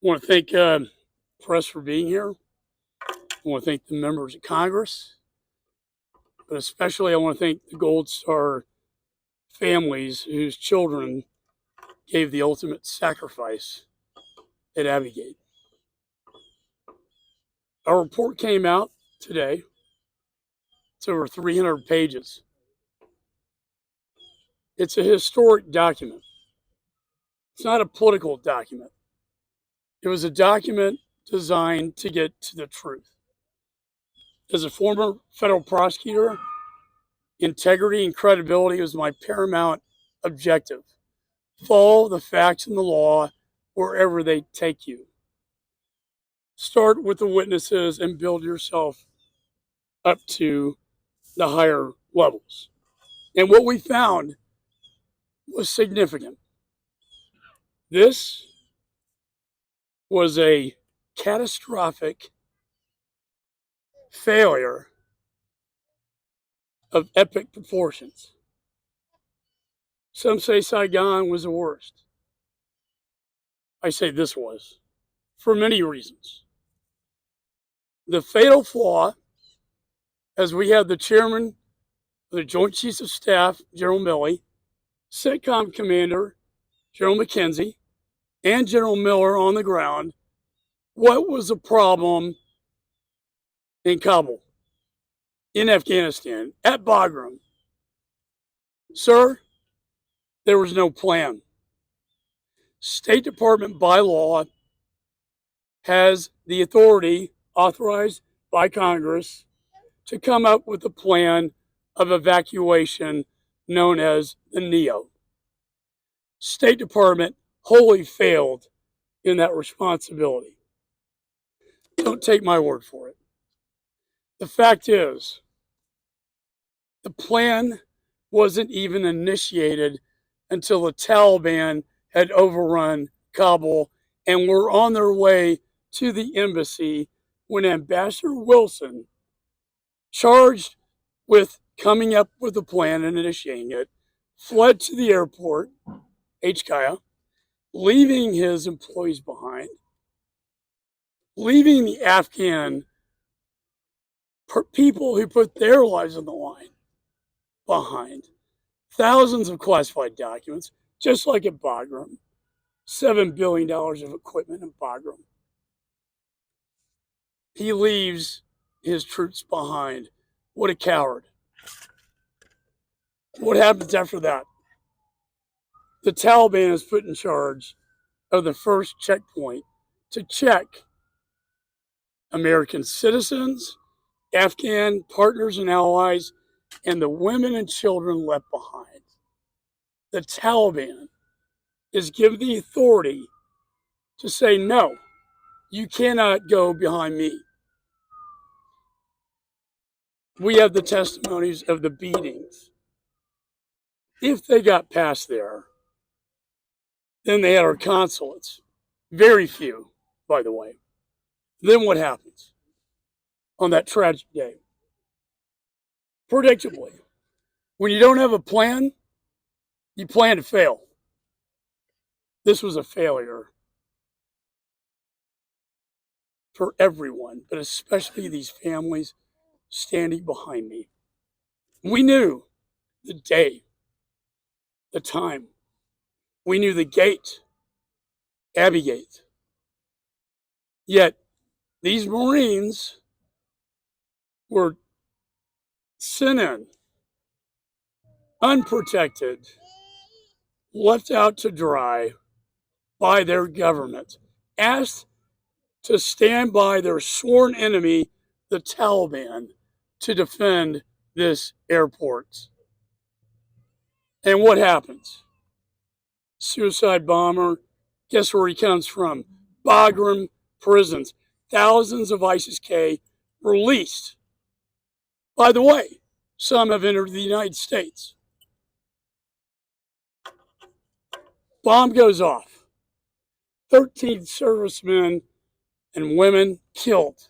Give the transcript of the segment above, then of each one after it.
want to thank press for being here. I want to thank the members of Congress, but especially I want to thank the Gold Star families whose children gave the ultimate sacrifice at Abbey Gate. Our report came out today. It's over 300 pages. It's a historic document. It's not a political document. It was a document designed to get to the truth. As a former federal prosecutor, integrity and credibility was my paramount objective. Follow the facts and the law wherever they take you. Start with the witnesses and build yourself up to the higher levels. And what we found was significant. This was a catastrophic failure of epic proportions. Some say Saigon was the worst. I say this was, for many reasons. The fatal flaw, as we have the chairman of the Joint Chiefs of Staff, General Milley, CENTCOM Commander, General McKenzie, and General Miller on the ground, what was the problem in Kabul, in Afghanistan, at Bagram? Sir, there was no plan. State Department by law has the authority authorized by Congress to come up with a plan of evacuation known as the NEO. State Department wholly failed in that responsibility. Don't take my word for it. The fact is, the plan wasn't even initiated until the Taliban had overrun Kabul and were on their way to the embassy when Ambassador Wilson, charged with coming up with a plan and initiating it, fled to the airport, HKIA, leaving his employees behind, leaving the Afghan people who put their lives on the line behind. Thousands of classified documents, just like at Bagram. $7 billion of equipment in Bagram. He leaves his troops behind. What a coward. What happens after that? The Taliban is put in charge of the first checkpoint to check American citizens, Afghan partners and allies, and the women and children left behind. The Taliban is given the authority to say, no, you cannot go behind me. We have the testimonies of the beatings. If they got past there, then they had our consulates. Very few, by the way. Then what happens on that tragic day? Predictably, when you don't have a plan, you plan to fail. This was a failure for everyone, but especially these families standing behind me. We knew the day, the time. We knew the gate, Abbey Gate. Yet these Marines were sent in, unprotected, left out to dry by their government, asked to stand by their sworn enemy, the Taliban, to defend this airport. And what happens? Suicide bomber, guess where he comes from? Bagram prisons. Thousands of ISIS-K released. By the way, some have entered the United States. Bomb goes off. 13 servicemen and women killed.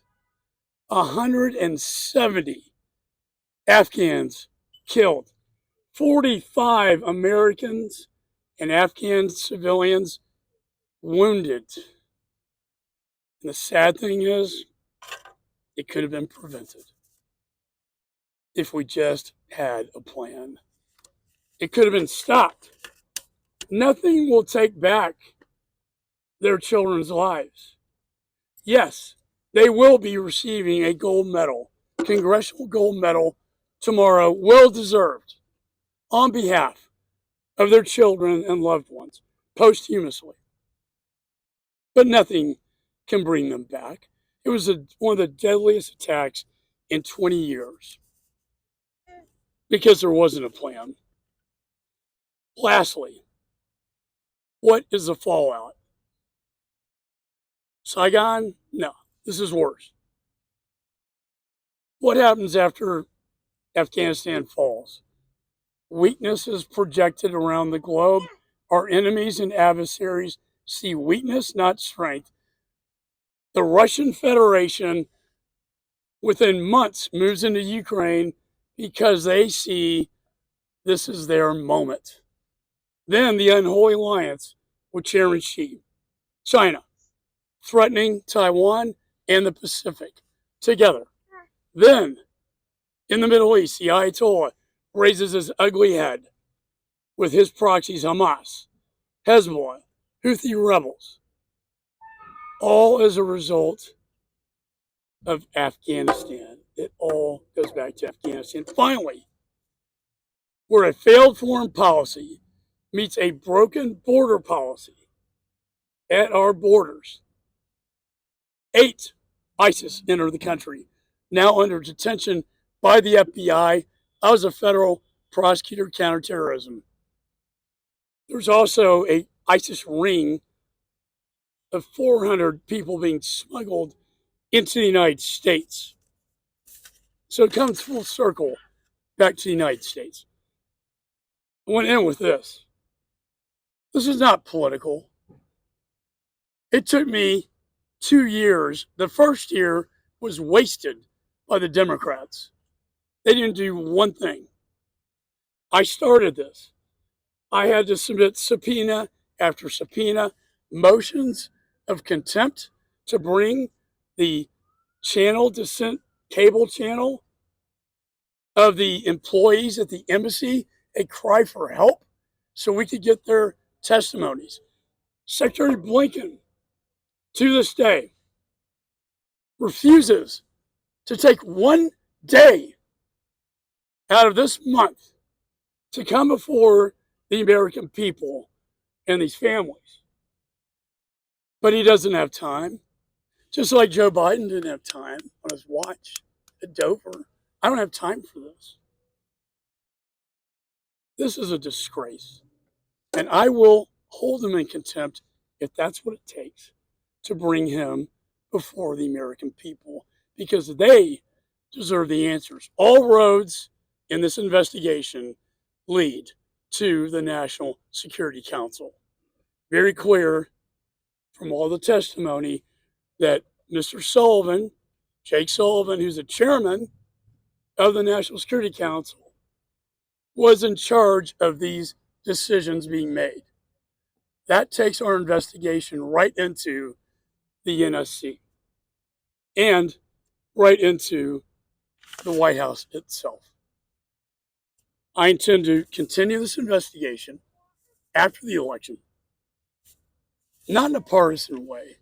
170 Afghans killed. 45 Americans and Afghan civilians wounded. And the sad thing is, it could have been prevented if we just had a plan. It could have been stopped. Nothing will take back their children's lives. Yes, they will be receiving a gold medal, congressional gold medal tomorrow, well deserved, on behalf of their children and loved ones, posthumously. But nothing can bring them back. It was one of the deadliest attacks in 20 years because there wasn't a plan. Lastly, what is the fallout? Saigon? No, this is worse. What happens after Afghanistan falls? Weakness is projected around the globe. Our enemies and adversaries see weakness, not strength. The Russian Federation, within months, moves into Ukraine because they see this is their moment. Then the unholy alliance with Chairman Xi, China, threatening Taiwan and the Pacific together. Then, in the Middle East, the Ayatollah raises his ugly head with his proxies Hamas, Hezbollah, Houthi rebels, all as a result of Afghanistan. It all goes back to Afghanistan. Finally, where a failed foreign policy meets a broken border policy at our borders, 8 ISIS enter the country, now under detention by the FBI as a federal prosecutor counterterrorism. There's also a ISIS ring of 400 people being smuggled into the United States. So it comes full circle back to the United States. I want to end with this. This is not political. It took me 2 years. The first year was wasted by the Democrats. They didn't do one thing. I started this. I had to submit subpoena after subpoena, motions of contempt to bring the channel descent cable channel of the employees at the embassy a cry for help so we could get their testimonies. Secretary Blinken, to this day, refuses to take one day out of this month to come before the American people and these families. But he doesn't have time. Just like Joe Biden didn't have time on his watch at Dover. I don't have time for this. This is a disgrace. And I will hold him in contempt if that's what it takes to bring him before the American people, because they deserve the answers. All roads in this investigation lead to the National Security Council. Very clear from all the testimony that Mr. Sullivan, Jake Sullivan, who's the chairman of the National Security Council, was in charge of these decisions being made. That takes our investigation right into the NSC and right into the White House itself. I intend to continue this investigation after the election, not in a partisan way,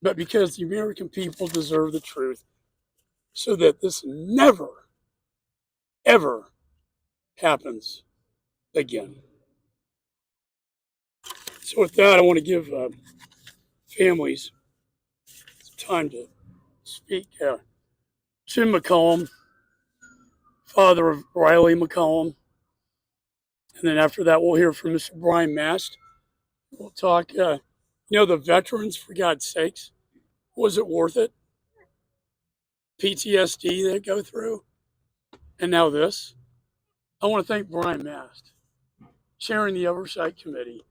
but because the American people deserve the truth so that this never, ever happens again. So with that, I want to give families some time to speak. Jim McCollum, father of Riley McCollum. And then after that, we'll hear from Mr. Brian Mast. We'll talk, the veterans, for God's sakes. Was it worth it? PTSD they go through. And now this. I want to thank Brian Mast, chairing the Oversight Committee.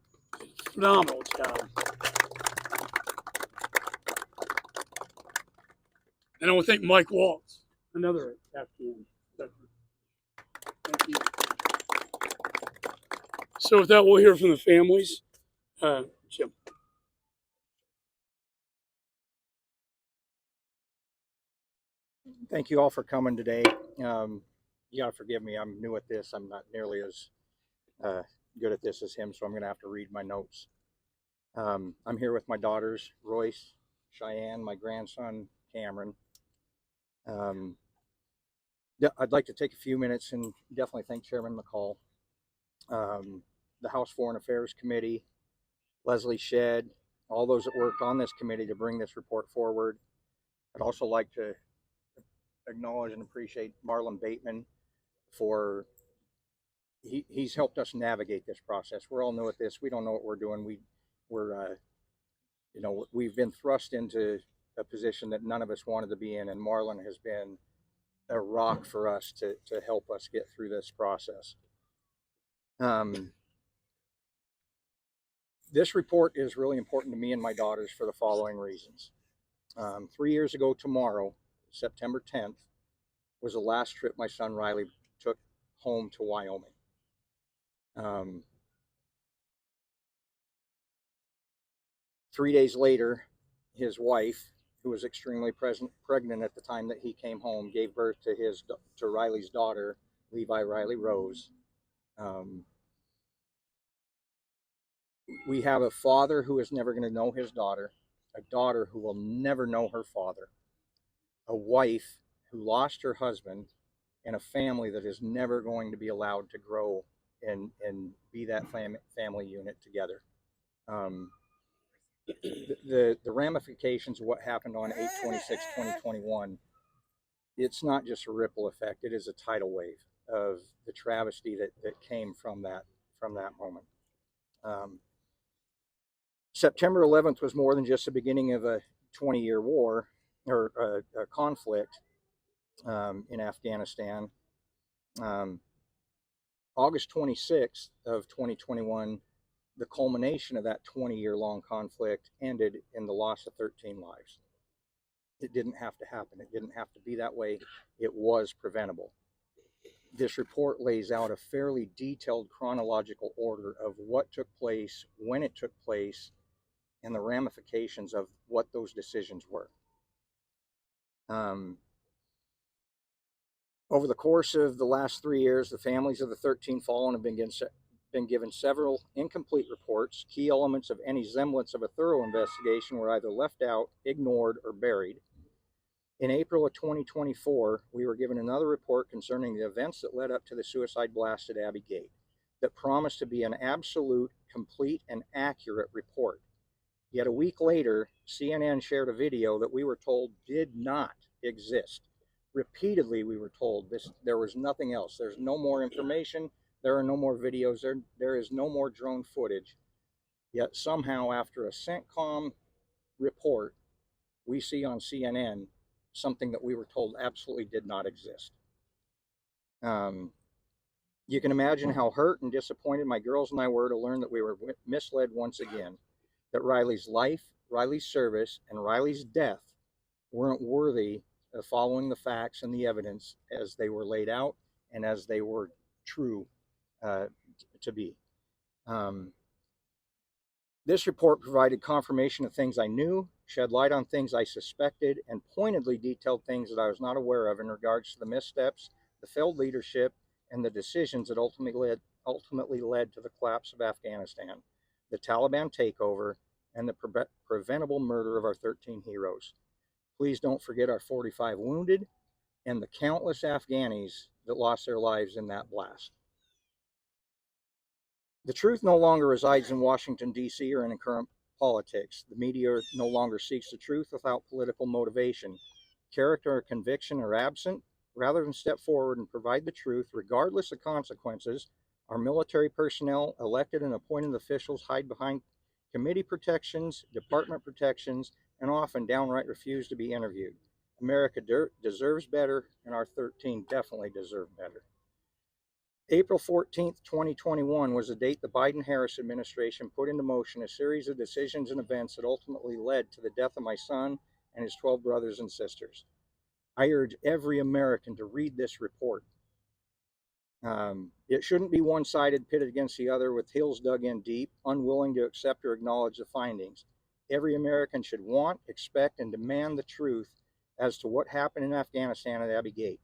Phenomenal job. And I want to thank Mike Waltz, another Afghan veteran. Thank you. So with that, we'll hear from the families. Jim. Thank you all for coming today. You gotta forgive me, I'm new at this. I'm not nearly as uh, good at this as him, so I'm gonna have to read my notes. I'm here with my daughters, Royce, Cheyenne, my grandson, Cameron. Um, I'd like to take a few minutes and definitely thank Chairman McCall, um, the House Foreign Affairs Committee, Leslie Shedd, all those that worked on this committee to bring this report forward. I'd also like to acknowledge and appreciate Marlon Bateman for he's helped us navigate this process. We're all new at this. We don't know what we're doing. We're we've been thrust into a position that none of us wanted to be in, and Marlon has been a rock for us to help us get through this process. This report is really important to me and my daughters for the following reasons. 3 years ago tomorrow, September 10th, was the last trip my son Riley took home to Wyoming. 3 days later, his wife, who was extremely pregnant at the time that he came home, gave birth to Riley's daughter, Levi Riley Rose. We have a father who is never going to know his daughter, a daughter who will never know her father, a wife who lost her husband, and a family that is never going to be allowed to grow and be that family unit together. The ramifications of what happened on 8/26/2021, it's not just a ripple effect, it is a tidal wave of the travesty that came from that moment. September 11th was more than just the beginning of a 20-year war or a conflict in Afghanistan. August 26th of 2021, the culmination of that 20-year-long conflict ended in the loss of 13 lives. It didn't have to happen. It didn't have to be that way. It was preventable. This report lays out a fairly detailed chronological order of what took place, when it took place, and the ramifications of what those decisions were. Over the course of the last 3 years, the families of the 13 fallen have been given several incomplete reports. Key elements of any semblance of a thorough investigation were either left out, ignored, or buried. In April of 2024, we were given another report concerning the events that led up to the suicide blast at Abbey Gate that promised to be an absolute, complete, and accurate report. Yet a week later, CNN shared a video that we were told did not exist. Repeatedly, we were told there was nothing else. There's no more information. There are no more videos. There is no more drone footage. Yet somehow, after a CENTCOM report, we see on CNN something that we were told absolutely did not exist. You can imagine how hurt and disappointed my girls and I were to learn that we were misled once again, that Riley's life, Riley's service, and Riley's death weren't worthy of following the facts and the evidence as they were laid out and as they were true to be. This report provided confirmation of things I knew, shed light on things I suspected, and pointedly detailed things that I was not aware of in regards to the missteps, the failed leadership, and the decisions that ultimately led to the collapse of Afghanistan, the Taliban takeover, and the preventable murder of our 13 heroes. Please don't forget our 45 wounded and the countless Afghanis that lost their lives in that blast. The truth no longer resides in Washington, D.C. or in current politics. The media no longer seeks the truth without political motivation. Character or conviction are absent. Rather than step forward and provide the truth, regardless of consequences, our military personnel, elected and appointed officials hide behind committee protections, department protections, and often downright refuse to be interviewed. America deserves better, and our 13 definitely deserve better. April 14th, 2021 was the date the Biden-Harris administration put into motion a series of decisions and events that ultimately led to the death of my son and his 12 brothers and sisters. I urge every American to read this report. It shouldn't be one-sided, pitted against the other, with heels dug in deep, unwilling to accept or acknowledge the findings. Every American should want, expect, and demand the truth as to what happened in Afghanistan at Abbey Gate.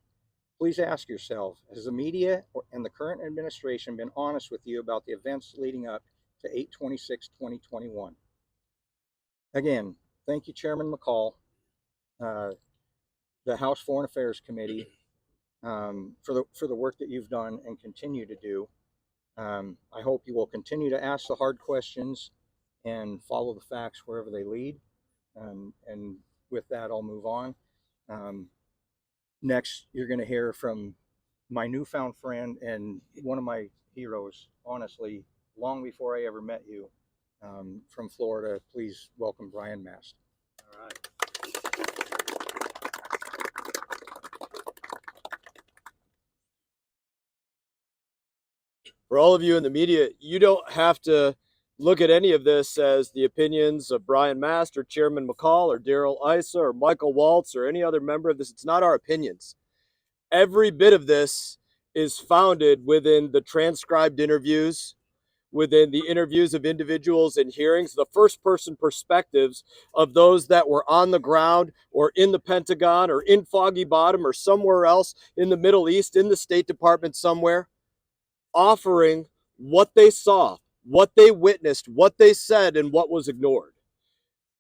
Please ask yourself, has the media and the current administration been honest with you about the events leading up to 8/26/2021? Again, thank you, Chairman McCall, the House Foreign Affairs Committee, for the work that you've done and continue to do. I hope you will continue to ask the hard questions and follow the facts wherever they lead. And with that, I'll move on. Next, you're going to hear from my newfound friend and one of my heroes, honestly, long before I ever met you, from Florida. Please welcome Brian Mast. All right. For all of you in the media, you don't have to look at any of this as the opinions of Brian Mast or Chairman McCall or Daryl Issa or Michael Waltz or any other member of this. It's not our opinions. Every bit of this is founded within the transcribed interviews, within the interviews of individuals in hearings, the first person perspectives of those that were on the ground or in the Pentagon or in Foggy Bottom or somewhere else in the Middle East, in the State Department somewhere, offering what they saw, what they witnessed, what they said, and what was ignored.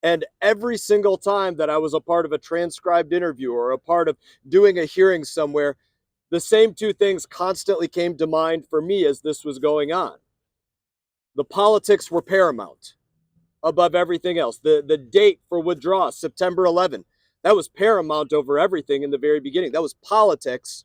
And every single time that I was a part of a transcribed interview or a part of doing a hearing somewhere, the same two things constantly came to mind for me as this was going on. The politics were paramount above everything else. The date for withdrawal, September 11, that was paramount over everything in the very beginning. That was politics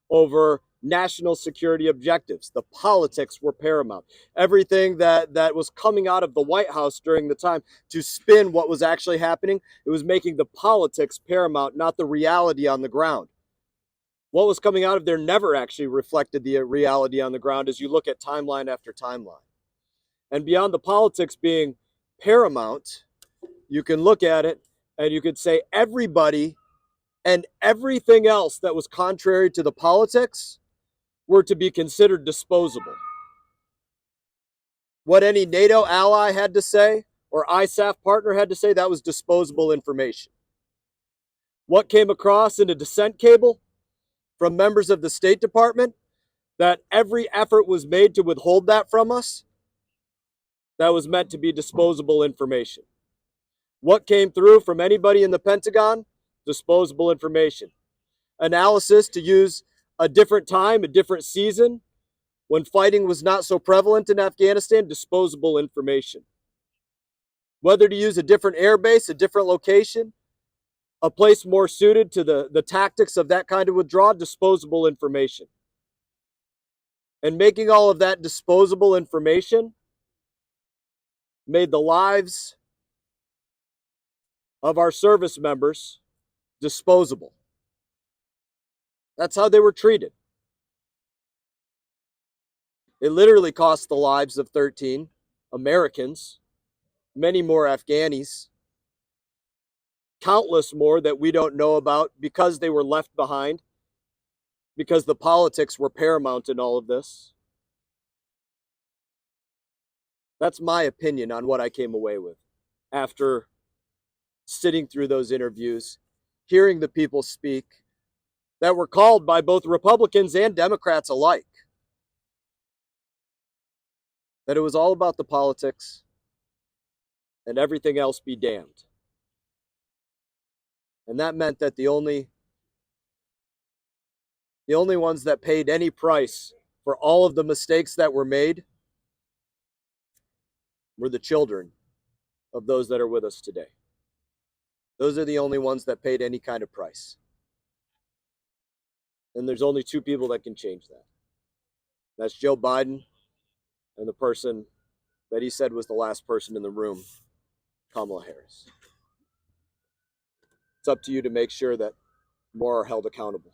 over national security objectives. The politics were paramount. Everything that was coming out of the White House during the time to spin what was actually happening, it was making the politics paramount, not the reality on the ground. What was coming out of there never actually reflected the reality on the ground as you look at timeline after timeline. And beyond the politics being paramount, you can look at it and you could say everybody and everything else that was contrary to the politics were to be considered disposable. What any NATO ally had to say or ISAF partner had to say, that was disposable information. What came across in a dissent cable from members of the State Department, that every effort was made to withhold that from us, that was meant to be disposable information. What came through from anybody in the Pentagon? Disposable information. Analysis to use a different time, a different season, when fighting was not so prevalent in Afghanistan, disposable information. Whether to use a different air base, a different location, a place more suited to the tactics of that kind of withdrawal, disposable information. And making all of that disposable information made the lives of our service members disposable. That's how they were treated. It literally cost the lives of 13 Americans, many more Afghanis, countless more that we don't know about because they were left behind, because the politics were paramount in all of this. That's my opinion on what I came away with after sitting through those interviews, hearing the people speak that were called by both Republicans and Democrats alike. That it was all about the politics and everything else be damned. And that meant that the only ones that paid any price for all of the mistakes that were made were the children of those that are with us today. Those are the only ones that paid any kind of price. And there's only two people that can change that. That's Joe Biden and the person that he said was the last person in the room, Kamala Harris. It's up to you to make sure that more are held accountable.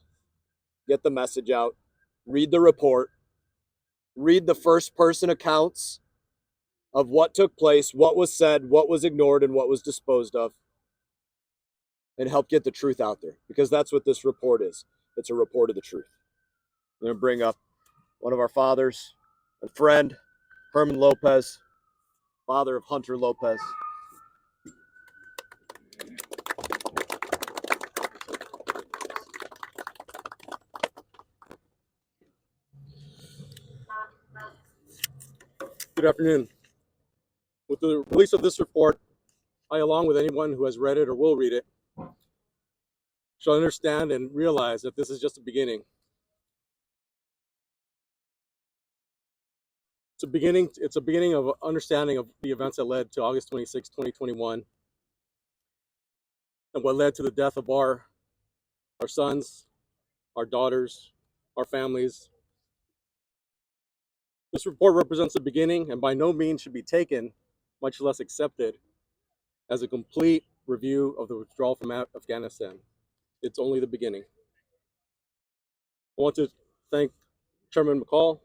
Get the message out, read the report, read the first person accounts of what took place, what was said, what was ignored, and what was disposed of, and help get the truth out there, because that's what this report is. It's a report of the truth. I'm going to bring up one of our fathers, a friend, Herman Lopez, father of Hunter Lopez. Good afternoon. With the release of this report, I, along with anyone who has read it or will read it, shall understand and realize that this is just a beginning. It's a beginning of understanding of the events that led to August 26, 2021, and what led to the death of our sons, our daughters, our families. This report represents the beginning and by no means should be taken, much less accepted, as a complete review of the withdrawal from Afghanistan. It's only the beginning. I want to thank Chairman McCall,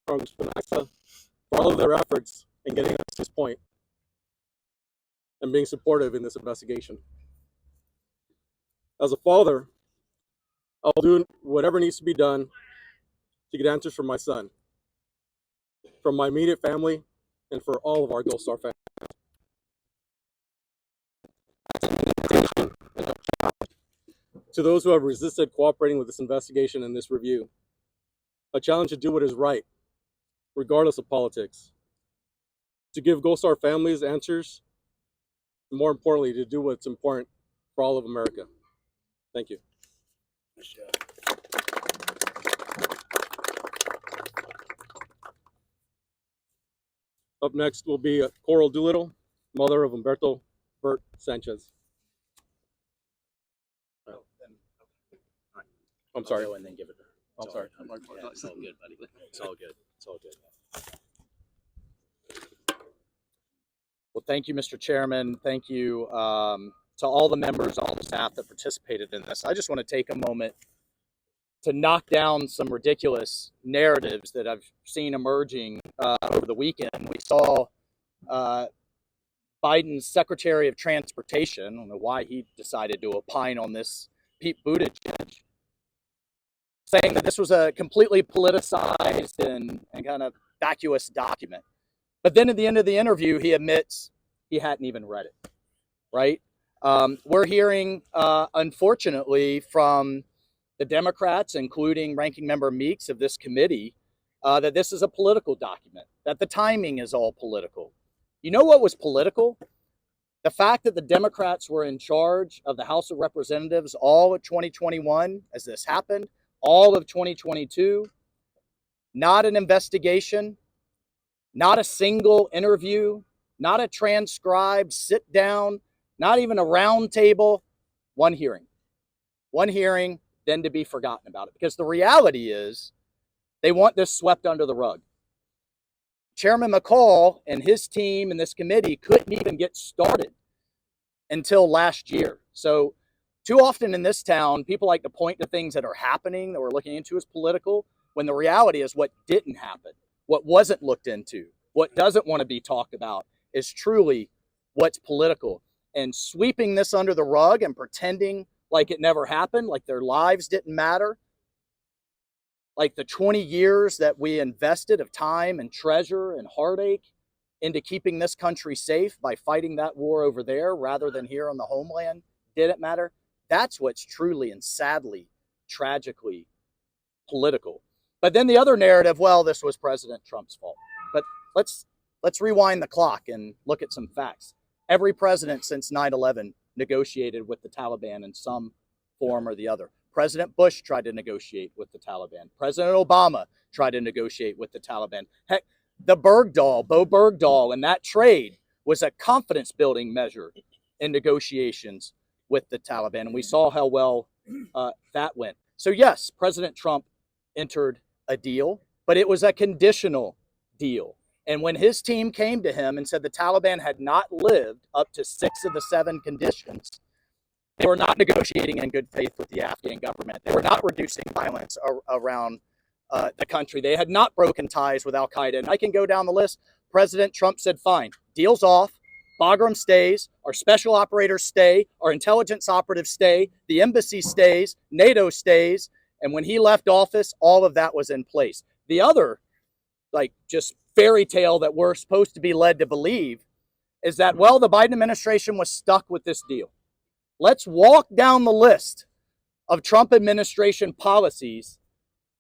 Congressman Issa, for all of their efforts in getting us to this point and being supportive in this investigation. As a father, I'll do whatever needs to be done to get answers from my son, from my immediate family, and for all of our Gold Star families. To those who have resisted cooperating with this investigation and this review, a challenge to do what is right, regardless of politics, to give Gold Star families answers, and more importantly, to do what's important for all of America. Thank you. Up next will be Coral Doolittle, mother of Humberto Bert Sanchez. I'm sorry. And then give it to her. I'm sorry. Yeah, it's all good, buddy. It's all good. It's all good. Well, thank you, Mr. Chairman. Thank you to all the members, all the staff that participated in this. I just want to take a moment to knock down some ridiculous narratives that I've seen emerging over the weekend. We saw Biden's Secretary of Transportation, I don't know why he decided to opine on this, Pete Buttigieg, saying that this was a completely politicized and kind of vacuous document. But then at the end of the interview, he admits he hadn't even read it, right? We're hearing, unfortunately, from the Democrats, including Ranking Member Meeks of this committee, that this is a political document, that the timing is all political. You know what was political? The fact that the Democrats were in charge of the House of Representatives all of 2021 as this happened, all of 2022, not an investigation, not a single interview, not a transcribed sit down, not even a round table, one hearing, then to be forgotten about it. Because the reality is they want this swept under the rug. Chairman McCall and his team and this committee couldn't even get started until last year. So too often in this town, people like to point to things that are happening that we're looking into as political, when the reality is what didn't happen, what wasn't looked into, what doesn't want to be talked about is truly what's political. And sweeping this under the rug and pretending like it never happened, like their lives didn't matter, like the 20 years that we invested of time and treasure and heartache into keeping this country safe by fighting that war over there rather than here on the homeland didn't matter. That's what's truly and sadly, tragically political. But then the other narrative, well, this was President Trump's fault. But let's rewind the clock and look at some facts. Every president since 9/11 negotiated with the Taliban in some form or the other. President Bush tried to negotiate with the Taliban. President Obama tried to negotiate with the Taliban. Heck, Bo Bergdahl, and that trade was a confidence building measure in negotiations with the Taliban. And we saw how well that went. So yes, President Trump entered a deal, but it was a conditional deal. And when his team came to him and said the Taliban had not lived up to 6 of the 7 conditions, they were not negotiating in good faith with the Afghan government. They were not reducing violence around the country. They had not broken ties with Al-Qaeda. And I can go down the list. President Trump said, fine, deal's off. Bagram stays. Our special operators stay. Our intelligence operatives stay. The embassy stays. NATO stays. And when he left office, all of that was in place. The other, just fairy tale that we're supposed to be led to believe is that, well, the Biden administration was stuck with this deal. Let's walk down the list of Trump administration policies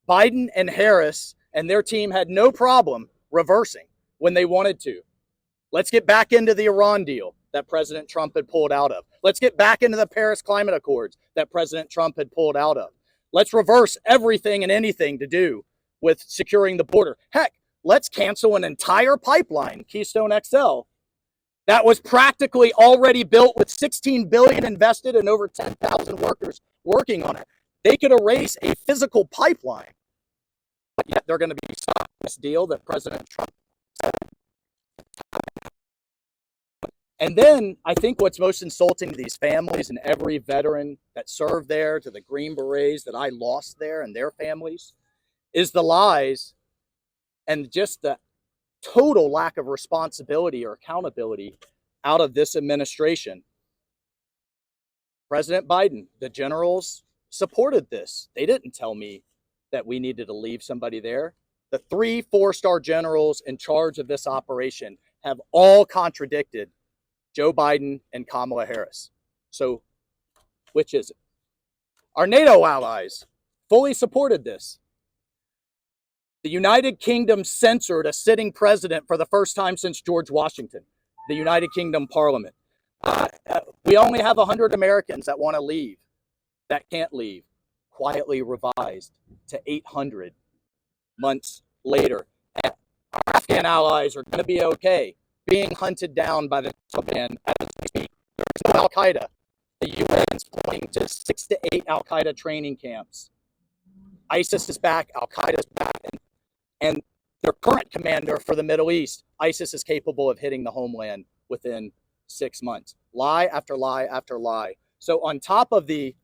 Biden and Harris and their team had no problem reversing when they wanted to. Let's get back into the Iran deal that President Trump had pulled out of. Let's get back into the Paris Climate Accords that President Trump had pulled out of. Let's reverse everything and anything to do with securing the border. Heck, let's cancel an entire pipeline, Keystone XL, that was practically already built with $16 billion invested and over 10,000 workers working on it. They could erase a physical pipeline, but yet they're going to be stopping this deal that President Trump said. And then I think what's most insulting to these families and every veteran that served there, to the Green Berets that I lost there and their families, is the lies and just the total lack of responsibility or accountability out of this administration. President Biden, the generals supported this. They didn't tell me that we needed to leave somebody there. The 3 4-star generals in charge of this operation have all contradicted Joe Biden and Kamala Harris. So which is it? Our NATO allies fully supported this. The United Kingdom censored a sitting president for the first time since George Washington, the United Kingdom Parliament. We only have 100 Americans that want to leave, that can't leave. Quietly revised to 800 months later. And our Afghan allies are going to be okay being hunted down by the Taliban as we speak. There's no Al-Qaeda. The UN's pointing to 6 to 8 Al-Qaeda training camps. ISIS is back, Al-Qaeda is back, and their current commander for the Middle East, ISIS is capable of hitting the homeland within 6 months. Lie after lie after lie. So on top of the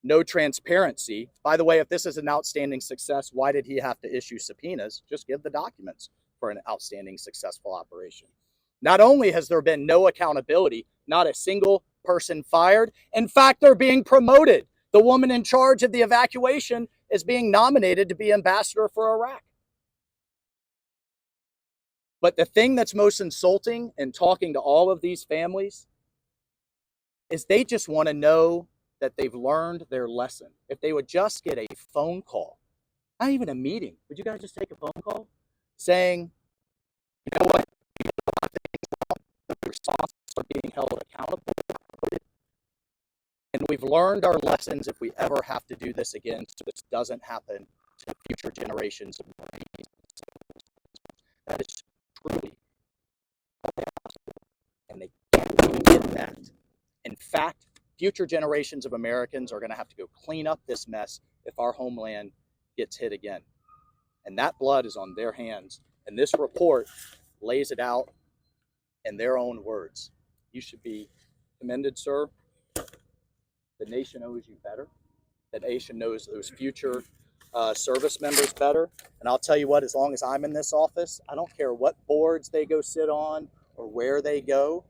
no transparency, by the way, if this is an outstanding success, why did he have to issue subpoenas? Just give the documents for an outstanding, successful operation. Not only has there been no accountability, not a single person fired. In fact, they're being promoted. The woman in charge of the evacuation is being nominated to be ambassador for Iraq. But the thing that's most insulting in talking to all of these families is they just want to know that they've learned their lesson. If they would just get a phone call, not even a meeting, would you guys just take a phone call saying, you know what, you did a lot of things wrong, the responsible are being held accountable, and we've learned our lessons if we ever have to do this again, so this doesn't happen to future generations of Marines. That is truly impossible, and they can't even get that. In fact, future generations of Americans are going to have to go clean up this mess if our homeland gets hit again. And that blood is on their hands. And this report lays it out in their own words. You should be commended, sir. The nation owes you better. The nation knows those future service members better. And I'll tell you what, as long as I'm in this office, I don't care what boards they go sit on or where they go,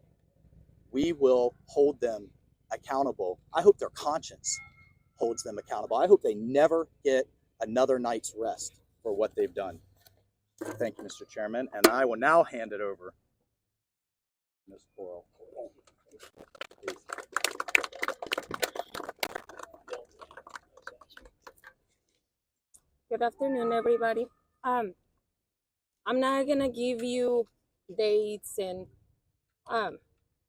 we will hold them accountable. I hope their conscience holds them accountable. I hope they never get another night's rest for what they've done. Thank you, Mr. Chairman. And I will now hand it over to Ms. Coral. Please. Good afternoon, everybody. I'm not gonna give you dates and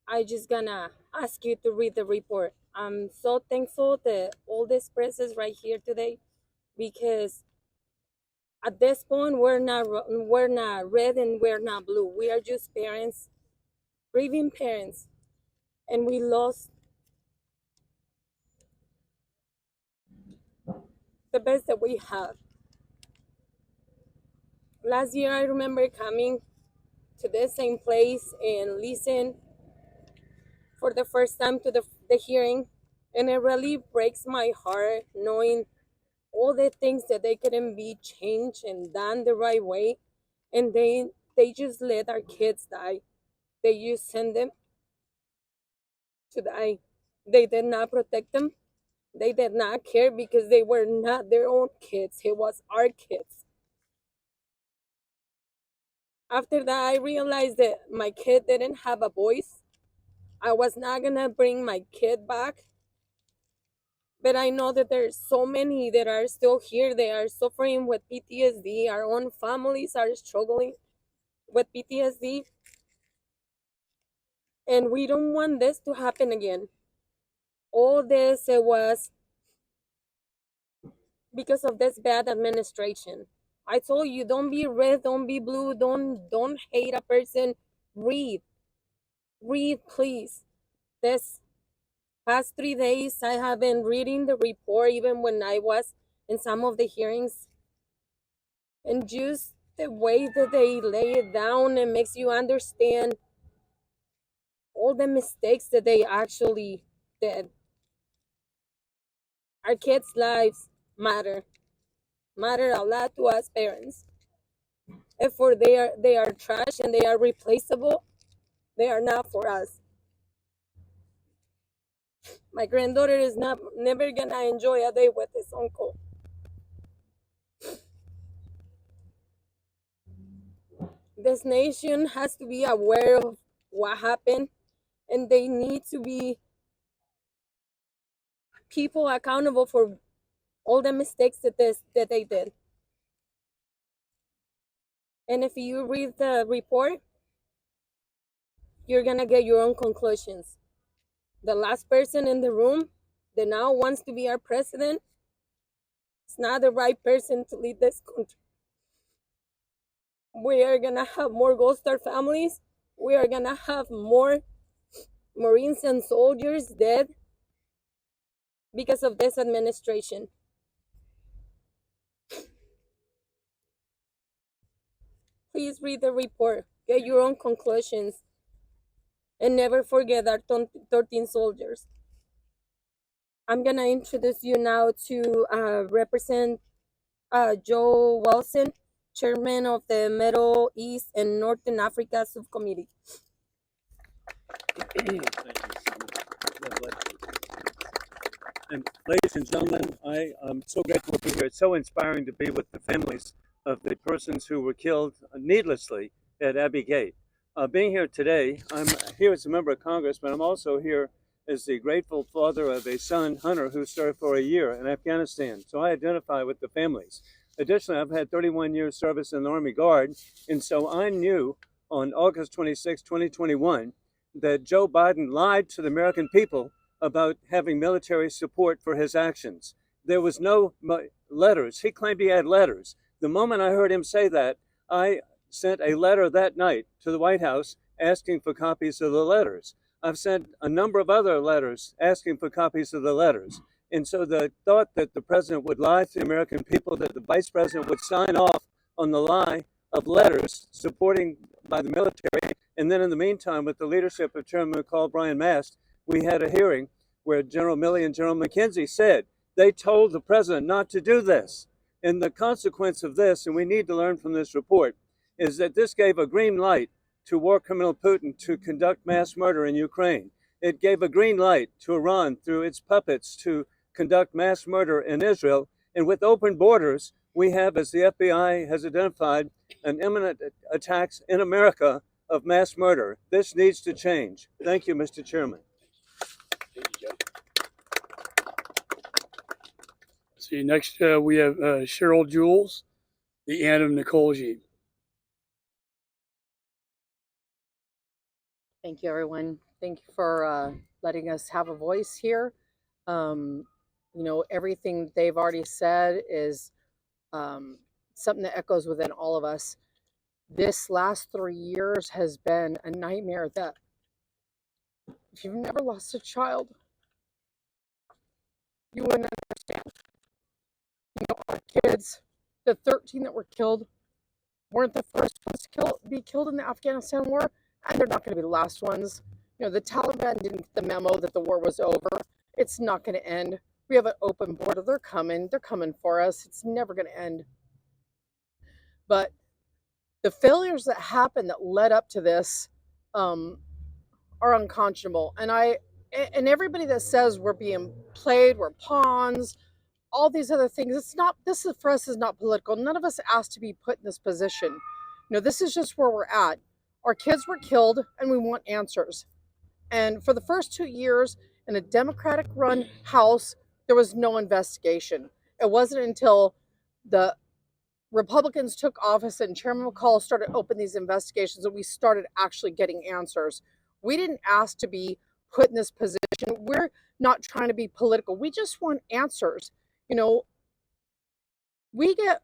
I just gonna ask you to read the report. I'm so thankful that all this press is right here today, because at this point we're not red and we're not blue. We are just parents, grieving parents, and we lost the best that we have. Last year, I remember coming to this same place and listen for the first time to the hearing, and it really breaks my heart knowing all the things that they couldn't be changed and done the right way, and they just let our kids die. They just send them to die. They did not protect them. They did not care because they were not their own kids. It was our kids. After that, I realized that my kid didn't have a voice. I was not gonna bring my kid back But I know that there's so many that are still here. They are suffering with PTSD. Our own families are struggling with PTSD. And we don't want this to happen again. All this it was because of this bad administration. I told you, don't be red, don't be blue, don't hate a person. Read. Read, please. This past 3 days I have been reading the report even when I was in some of the hearings. And just the way that they lay it down, it makes you understand all the mistakes that they actually did. Our kids' lives matter a lot to us parents. If for they are trash and they are replaceable, they are not for us. My granddaughter is never gonna enjoy a day with his uncle. This nation has to be aware of what happened, and they need to be people accountable for all the mistakes that they did. And if you read the report, you're gonna get your own conclusions. The last person in the room that now wants to be our president is not the right person to lead this country. We are gonna have more Gold Star families. We are gonna have more Marines and soldiers dead because of this administration. Please read the report, get your own conclusions, and never forget our 13 soldiers. I'm gonna introduce you now to Representative Joe Wilson, Chairman of the Middle East and Northern Africa Subcommittee. Thank you so much. And ladies and gentlemen, I am so grateful to be here. It's so inspiring to be with the families of the persons who were killed needlessly at Abbey Gate. Being here today, I'm here as a member of Congress, but I'm also here as the grateful father of a son, Hunter, who served for a year in Afghanistan. So I identify with the families. Additionally, I've had 31 years service in the Army Guard, and so I knew on August 26, 2021, that Joe Biden lied to the American people about having military support for his actions. There was no letters. He claimed he had letters. The moment I heard him say that, I sent a letter that night to the White House asking for copies of the letters. I've sent a number of other letters asking for copies of the letters. And so the thought that the president would lie to the American people, that the vice president would sign off on the lie of letters supporting by the military, and then in the meantime, with the leadership of Chairman McCall, Brian Mast, we had a hearing where General Milley and General McKenzie said they told the president not to do this. And the consequence of this, and we need to learn from this report, is that this gave a green light to war criminal Putin to conduct mass murder in Ukraine. It gave a green light to Iran through its puppets to conduct mass murder in Israel. And with open borders, we have, as the FBI has identified, an imminent attacks in America of mass murder. This needs to change. Thank you, Mr. Chairman. Thank you, Joe. See, next we have Cheryl Jules, the aunt of Nicole Jean. Thank you, everyone. Thank you for letting us have a voice here. You know, everything they've already said is something that echoes within all of us. This last 3 years has been a nightmare that if you've never lost a child, you wouldn't understand. You know, our kids, the 13 that were killed, weren't the first ones to be killed in the Afghanistan war, and they're not going to be the last ones. You know, the Taliban didn't get the memo that the war was over. It's not going to end. We have an open border. They're coming for us. It's never going to end. But the failures that happened that led up to this are unconscionable. And everybody that says we're being played, we're pawns, all these other things, it's not, this is, for us, is not political. None of us asked to be put in this position. You know, this is just where we're at. Our kids were killed and we want answers. And for the first 2 years in a Democratic run House, there was no investigation. It wasn't until the Republicans took office and Chairman McCall started opening these investigations that we started actually getting answers. We didn't ask to be put in this position. We're not trying to be political. We just want answers. You know, we get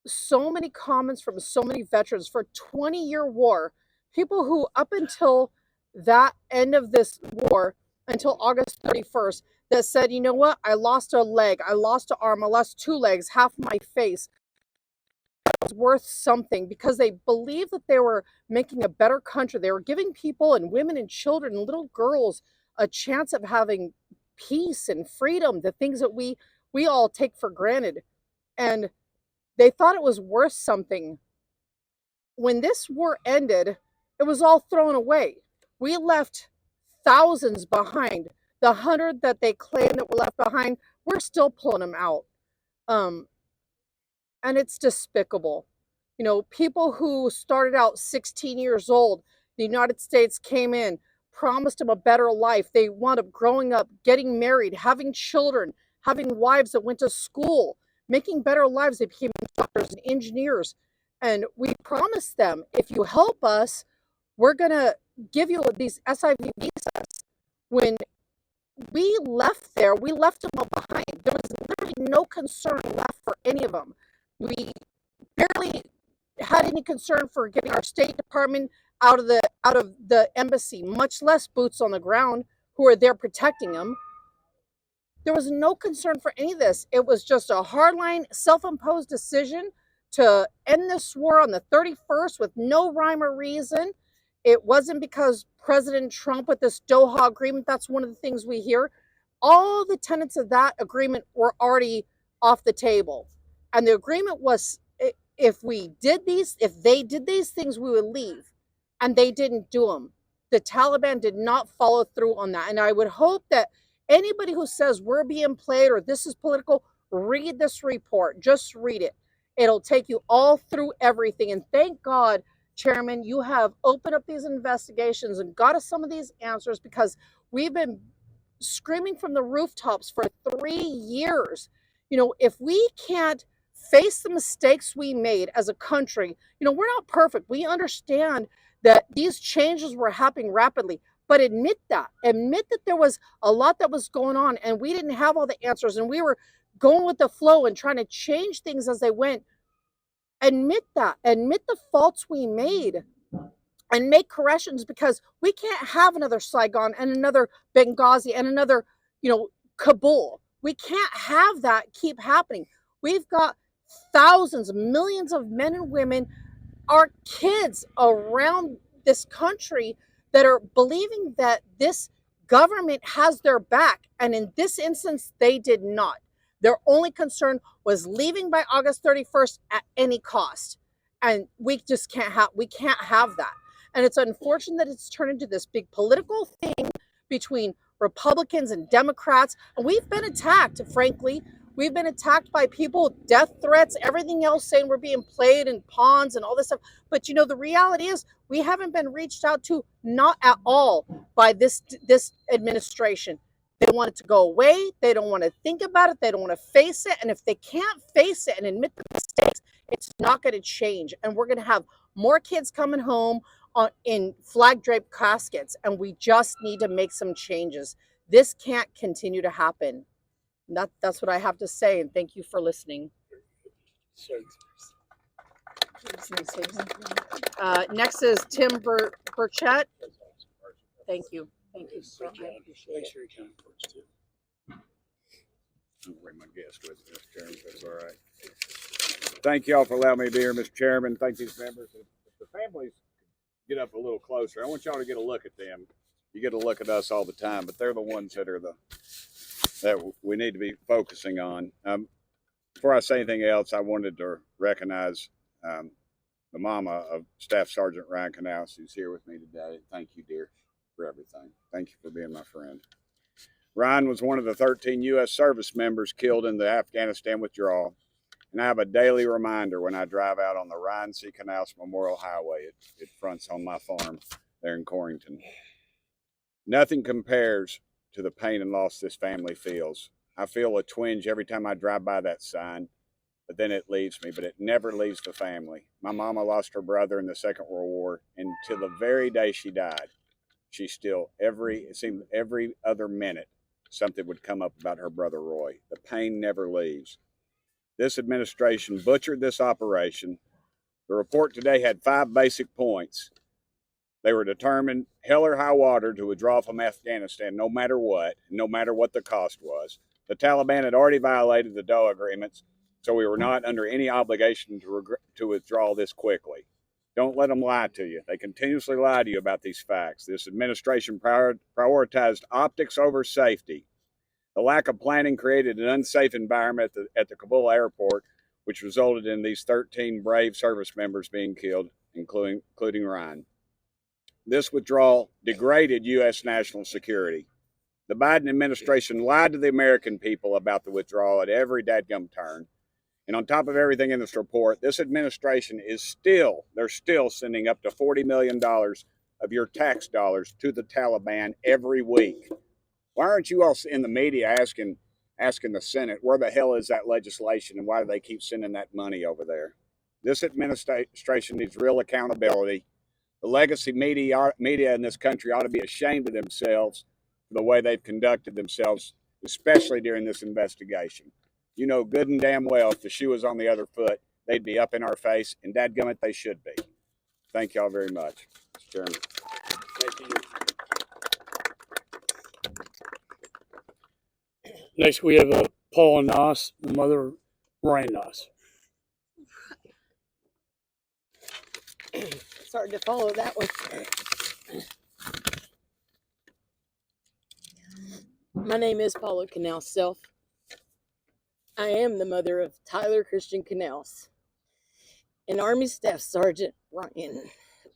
so many comments from so many veterans for a 20-year war, people who up until that end of this war, until August 31st, that said, you know what, I lost a leg, I lost an arm, I lost 2 legs, half my face. It was worth something because they believed that they were making a better country. They were giving people and women and children and little girls a chance of having peace and freedom, the things that we all take for granted. And they thought it was worth something. When this war ended, it was all thrown away. We left thousands behind. The 100 that they claim that were left behind, we're still pulling them out. And it's despicable. You know, people who started out 16 years old, the United States came in, promised them a better life. They wound up growing up, getting married, having children, having wives that went to school, making better lives. They became doctors and engineers. And we promised them, if you help us, we're going to give you these SIV visas. When we left there, we left them all behind. There was literally no concern left for any of them. We barely had any concern for getting our State Department out of the embassy, much less boots on the ground who are there protecting them. There was no concern for any of this. It was just a hardline, self-imposed decision to end this war on the 31st with no rhyme or reason. It wasn't because President Trump with this Doha agreement, that's one of the things we hear. All the tenets of that agreement were already off the table. And the agreement was, if they did these things, we would leave. And they didn't do them. The Taliban did not follow through on that. And I would hope that anybody who says we're being played or this is political, read this report. Just read it. It'll take you all through everything. And thank God, Chairman, you have opened up these investigations and got us some of these answers, because we've been screaming from the rooftops for 3 years. You know, if we can't face the mistakes we made as a country, you know, we're not perfect. We understand that these changes were happening rapidly, but admit that there was a lot that was going on and we didn't have all the answers and we were going with the flow and trying to change things as they went. Admit the faults we made and make corrections, because we can't have another Saigon and another Benghazi and another, you know, Kabul. We can't have that keep happening. We've got thousands, millions of men and women, our kids around this country that are believing that this government has their back. And in this instance, they did not. Their only concern was leaving by August 31st at any cost. And we just can't have that. And it's unfortunate that it's turned into this big political thing between Republicans and Democrats. And we've been attacked, frankly. We've been attacked by people, death threats, everything else, saying we're being played and pawns and all this stuff. But you know, the reality is we haven't been reached out to, not at all, by this administration. They want it to go away. They don't want to think about it. They don't want to face it. And if they can't face it and admit the mistakes, it's not going to change. And we're going to have more kids coming home in flag draped caskets. And we just need to make some changes. This can't continue to happen. That's what I have to say. And thank you for listening. Next is Tim Burchett. Thank you. Thank you. So I appreciate it. I'll bring my guest with me, Mr. Chairman, if that's all right. Thank you all for allowing me to be here, Mr. Chairman. Thank these members. If the families get up a little closer, I want y'all to get a look at them. You get a look at us all the time, but they're the ones that are that we need to be focusing on. Before I say anything else, I wanted to recognize the mama of Staff Sergeant Ryan Canals, who's here with me today. Thank you, dear, for everything. Thank you for being my friend. Ryan was one of the 13 U.S. service members killed in the Afghanistan withdrawal, and I have a daily reminder when I drive out on the Ryan C. Canals Memorial Highway. It fronts on my farm there in Corrington. Nothing compares to the pain and loss this family feels. I feel a twinge every time I drive by that sign, but then it leaves me, but it never leaves the family. My mama lost her brother in the Second World War, and till the very day she died, she still, it seemed every other minute, something would come up about her brother Roy. The pain never leaves. This administration butchered this operation. The report today had 5 basic points. They were determined, hell or high water, to withdraw from Afghanistan no matter what the cost was. The Taliban had already violated the Doha agreements, so we were not under any obligation to withdraw this quickly. Don't let them lie to you. They continuously lie to you about these facts. This administration prioritized optics over safety. The lack of planning created an unsafe environment at the Kabul airport, which resulted in these 13 brave service members being killed, including Ryan. This withdrawal degraded U.S. national security. The Biden administration lied to the American people about the withdrawal at every dadgum turn. And on top of everything in this report, this administration they're still sending up to $40 million of your tax dollars to the Taliban every week. Why aren't you all in the media asking the Senate, where the hell is that legislation and why do they keep sending that money over there? This administration needs real accountability. The legacy media in this country ought to be ashamed of themselves for the way they've conducted themselves, especially during this investigation. You know good and damn well if the shoe was on the other foot, they'd be up in our face, and dadgummit, they should be. Thank y'all very much, Mr. Chairman. Thank you. Next, we have Paula Noss, the mother of Ryan Noss. It's hard to follow that one. My name is Paula Canals Self. I am the mother of Tyler Christian Canals and Army Staff Sergeant Ryan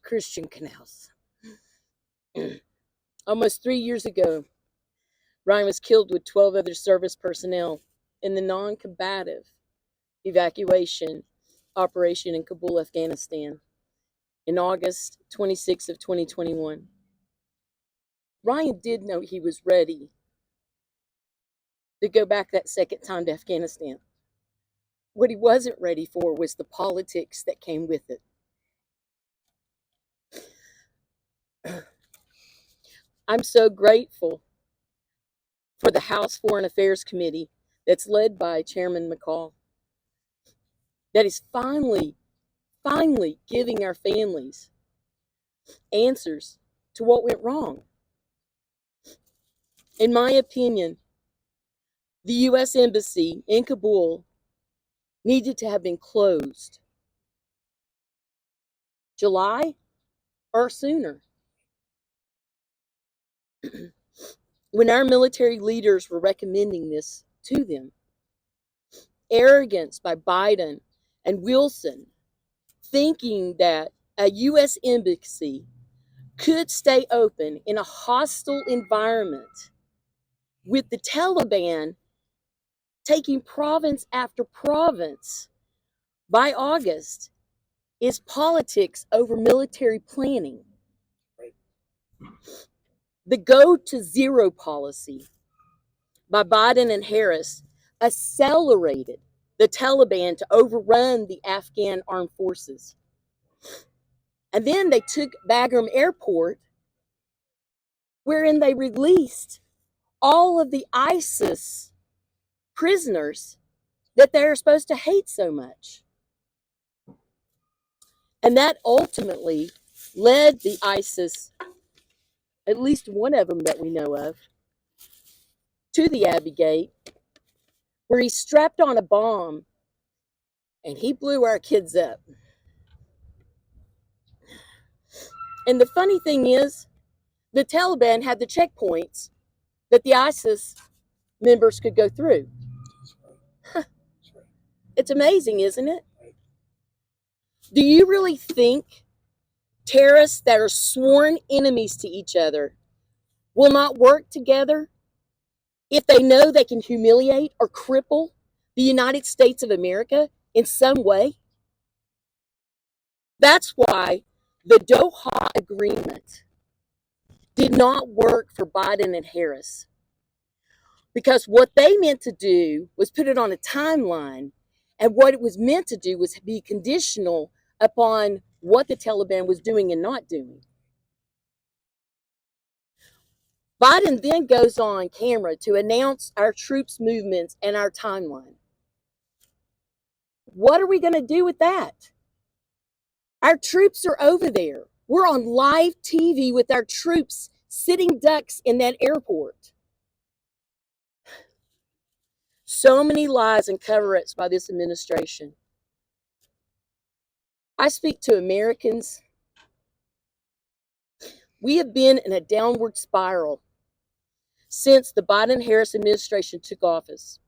Christian Canals. Almost 3 years ago, Ryan was killed with 12 other service personnel in the non-combative evacuation operation in Kabul, Afghanistan, in August 26 of 2021. Ryan did know he was ready to go back that second time to Afghanistan. What he wasn't ready for was the politics that came with it. I'm so grateful for the House Foreign Affairs Committee that's led by Chairman McCall that is finally giving our families answers to what went wrong. In my opinion, the U.S. Embassy in Kabul needed to have been closed July or sooner. When our military leaders were recommending this to them, arrogance by Biden and Wilson, thinking that a U.S. embassy could stay open in a hostile environment with the Taliban taking province after province by August, is politics over military planning. The go to zero policy by Biden and Harris accelerated the Taliban to overrun the Afghan armed forces. And then they took Bagram Airport, wherein they released all of the ISIS prisoners that they're supposed to hate so much. And that ultimately led the ISIS, at least one of them that we know of, to the Abbey Gate, where he strapped on a bomb and he blew our kids up. And the funny thing is, the Taliban had the checkpoints that the ISIS members could go through. It's amazing, isn't it? Do you really think terrorists that are sworn enemies to each other will not work together if they know they can humiliate or cripple the United States of America in some way? That's why the Doha Agreement did not work for Biden and Harris. Because what they meant to do was put it on a timeline, and what it was meant to do was be conditional upon what the Taliban was doing and not doing. Biden then goes on camera to announce our troops' movements and our timeline. What are we going to do with that? Our troops are over there. We're on live TV with our troops sitting ducks in that airport. So many lies and cover-ups by this administration. I speak to Americans. We have been in a downward spiral since the Biden-Harris administration took office.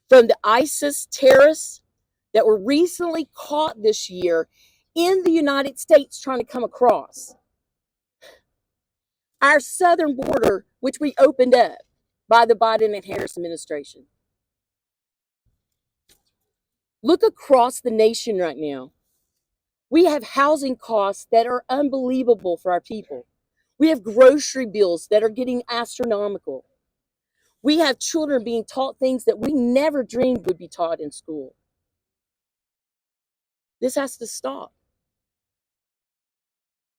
From the ISIS terrorists that were recently caught this year in the United States trying to come across, our southern border, which we opened up by the Biden and Harris administration. Look across the nation right now. We have housing costs that are unbelievable for our people. We have grocery bills that are getting astronomical. We have children being taught things that we never dreamed would be taught in school. This has to stop.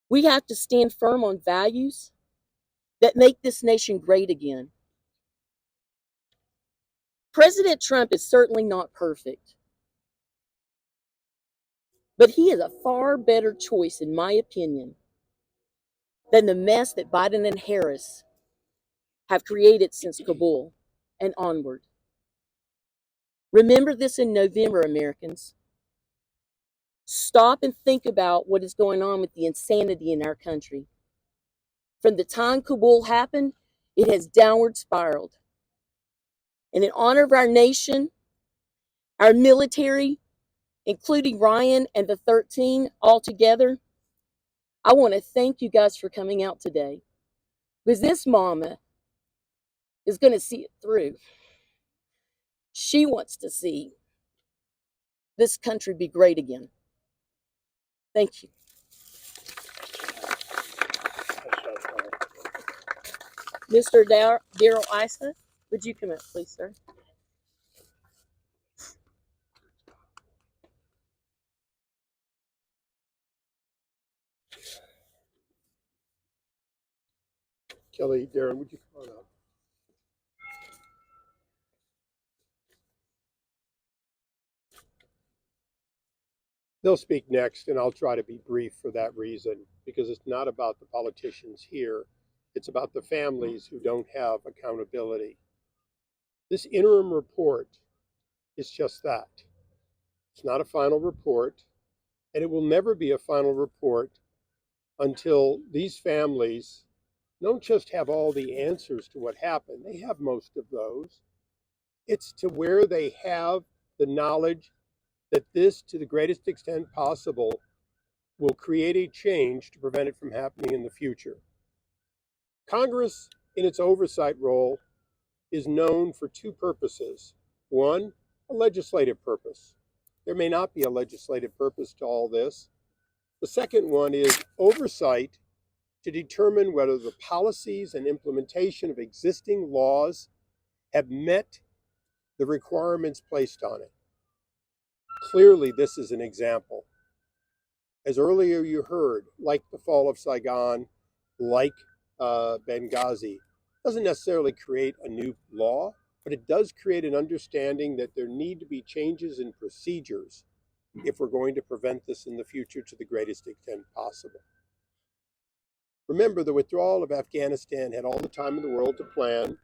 We have to stand firm on values that make this nation great again. President Trump is certainly not perfect, but he is a far better choice, in my opinion, than the mess that Biden and Harris have created since Kabul and onward. Remember this in November, Americans. Stop and think about what is going on with the insanity in our country. From the time Kabul happened, it has downward spiraled. And in honor of our nation, our military, including Ryan and the 13 all together, I want to thank you guys for coming out today, because this mama is going to see it through. She wants to see this country be great again. Thank you. Mr. Daryl Issa, would you come up, please, sir? Kelly, Darren, would you come on up? They'll speak next, and I'll try to be brief for that reason, because it's not about the politicians here. It's about the families who don't have accountability. This interim report is just that. It's not a final report, and it will never be a final report until these families don't just have all the answers to what happened. They have most of those. It's to where they have the knowledge that this, to the greatest extent possible, will create a change to prevent it from happening in the future. Congress, in its oversight role, is known for two purposes. One, a legislative purpose. There may not be a legislative purpose to all this. The second one is oversight to determine whether the policies and implementation of existing laws have met the requirements placed on it. Clearly, this is an example. As earlier you heard, like the fall of Saigon, like Benghazi, doesn't necessarily create a new law, but it does create an understanding that there need to be changes in procedures if we're going to prevent this in the future to the greatest extent possible. Remember, the withdrawal of Afghanistan had all the time in the world to plan.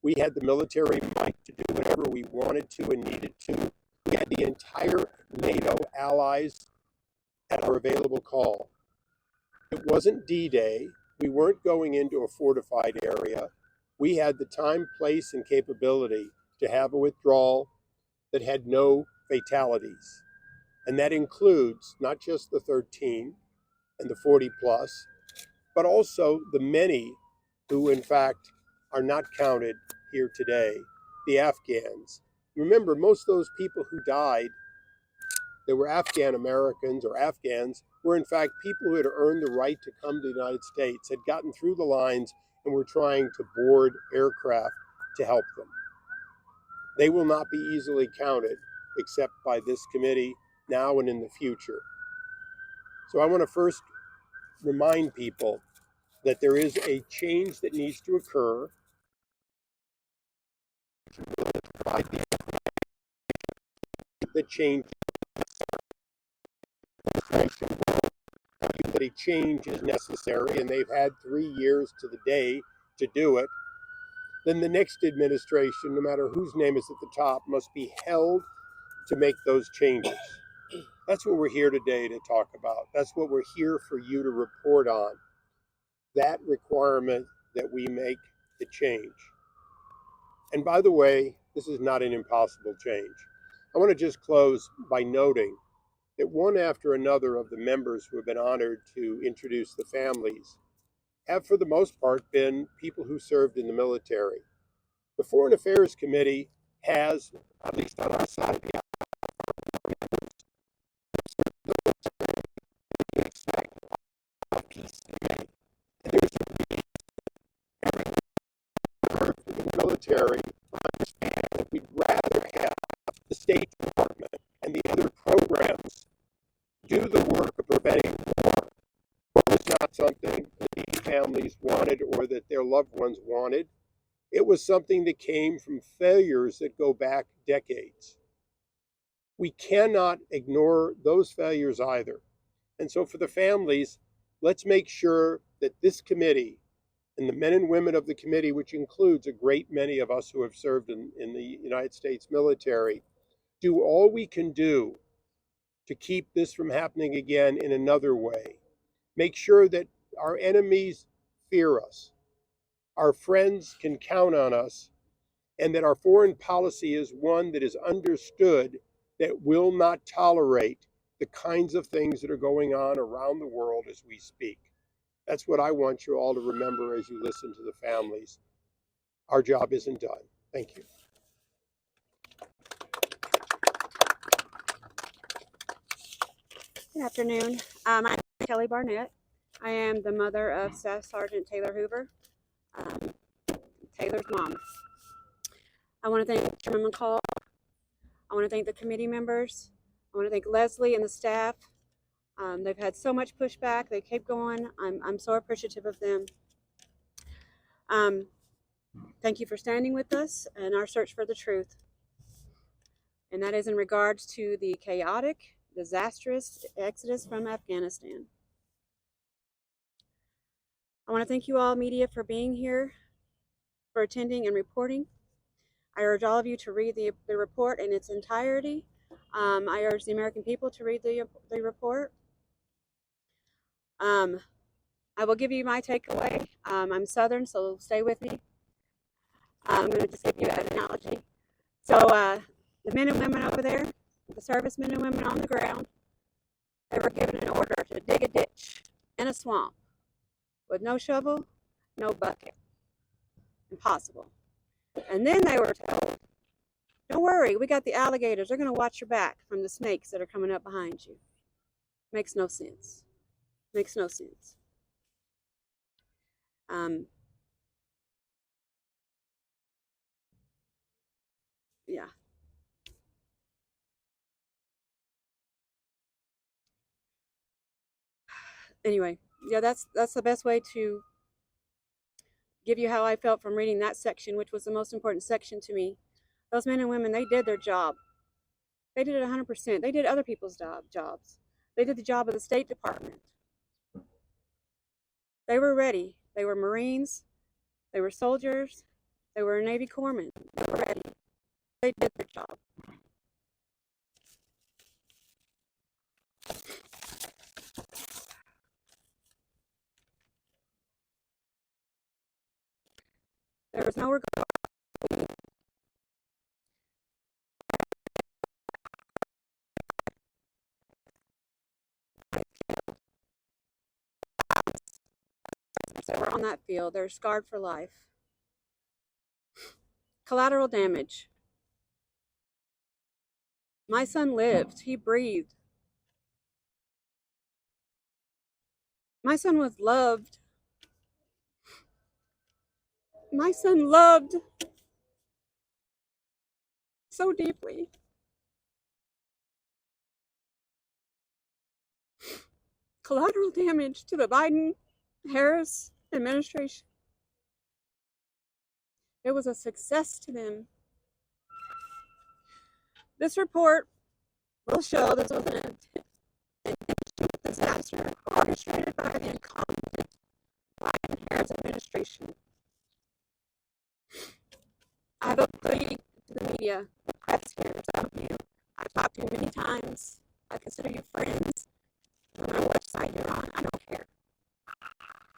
We had the military might to do whatever we wanted to and needed to. We had the entire NATO allies at our available call. It wasn't D-Day. We weren't going into a fortified area. We had the time, place, and capability to have a withdrawal that had no fatalities. And that includes not just the 13 and the 40 plus, but also the many who, in fact, are not counted here today, the Afghans. Remember, most of those people who died that were Afghan Americans or Afghans were, in fact, people who had earned the right to come to the United States, had gotten through the lines, and were trying to board aircraft to help them. They will not be easily counted except by this committee now and in the future. So I want to first remind people that there is a change that needs to occur. The change that a change is necessary, and they've had 3 years to the day to do it. Then the next administration, no matter whose name is at the top, must be held to make those changes. That's what we're here today to talk about. That's what we're here for you to report on. That requirement that we make the change. And by the way, this is not an impossible change. I want to just close by noting that one after another of the members who have been honored to introduce the families have, for the most part, been people who served in the military. The Foreign Affairs Committee has, at least on our side of the military, understand that we'd rather have the State Department and the other programs do the work of preventing war. It was not something that these families wanted or that their loved ones wanted. It was something that came from failures that go back decades. We cannot ignore those failures either. And so for the families, let's make sure that this committee and the men and women of the committee, which includes a great many of us who have served in the United States military, do all we can do to keep this from happening again in another way. Make sure that our enemies fear us, our friends can count on us, and that our foreign policy is one that is understood, that will not tolerate the kinds of things that are going on around the world as we speak. That's what I want you all to remember as you listen to the families. Our job isn't done. Thank you. Good afternoon. I'm Kelly Barnett. I am the mother of Staff Sergeant Taylor Hoover, Taylor's mom. I want to thank Chairman McCall. I want to thank the committee members. I want to thank Leslie and the staff. They've had so much pushback. They keep going. I'm so appreciative of them. Thank you for standing with us in our search for the truth. And that is in regards to the chaotic, disastrous exodus from Afghanistan. I want to thank you all, media, for being here, for attending and reporting. I urge all of you to read the report in its entirety. I urge the American people to read the report. I will give you my takeaway. I'm Southern, so stay with me. I'm going to just give you an analogy. So the men and women over there, the servicemen and women on the ground, they were given an order to dig a ditch in a swamp with no shovel, no bucket. Impossible. And then they were told, don't worry, we got the alligators. They're going to watch your back from the snakes that are coming up behind you. Makes no sense. Makes no sense. Yeah. Anyway, yeah, that's the best way to give you how I felt from reading that section, which was the most important section to me. Those men and women, they did their job. They did it 100%. They did other people's jobs. They did the job of the State Department. They were ready. They were Marines. They were soldiers. They were Navy corpsmen. They were ready. They did their job. There was no regard. That were on that field, they're scarred for life. Collateral damage. My son lived. He breathed. My son was loved. My son loved so deeply. Collateral damage to the Biden-Harris administration. It was a success to them. This report will show this was an disaster orchestrated by the incompetent Biden-Harris administration. I have a plea to the media, the press here, some of you I've talked to many times. I consider you friends. No matter which side you're on, I don't care.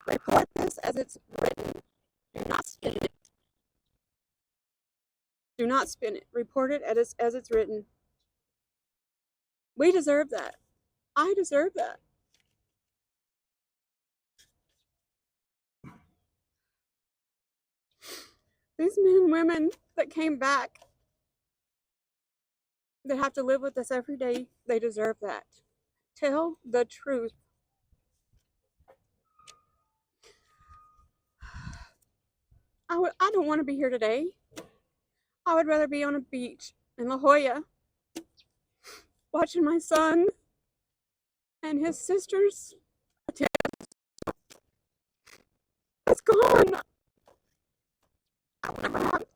Report this as it's written. Do not spin it. Do not spin it. Report it as it's written. We deserve that. I deserve that. These men and women that came back, that have to live with us every day, they deserve that. Tell the truth. I don't want to be here today. I would rather be on a beach in La Jolla, watching my son and his sisters attend. It's gone. I will never have it.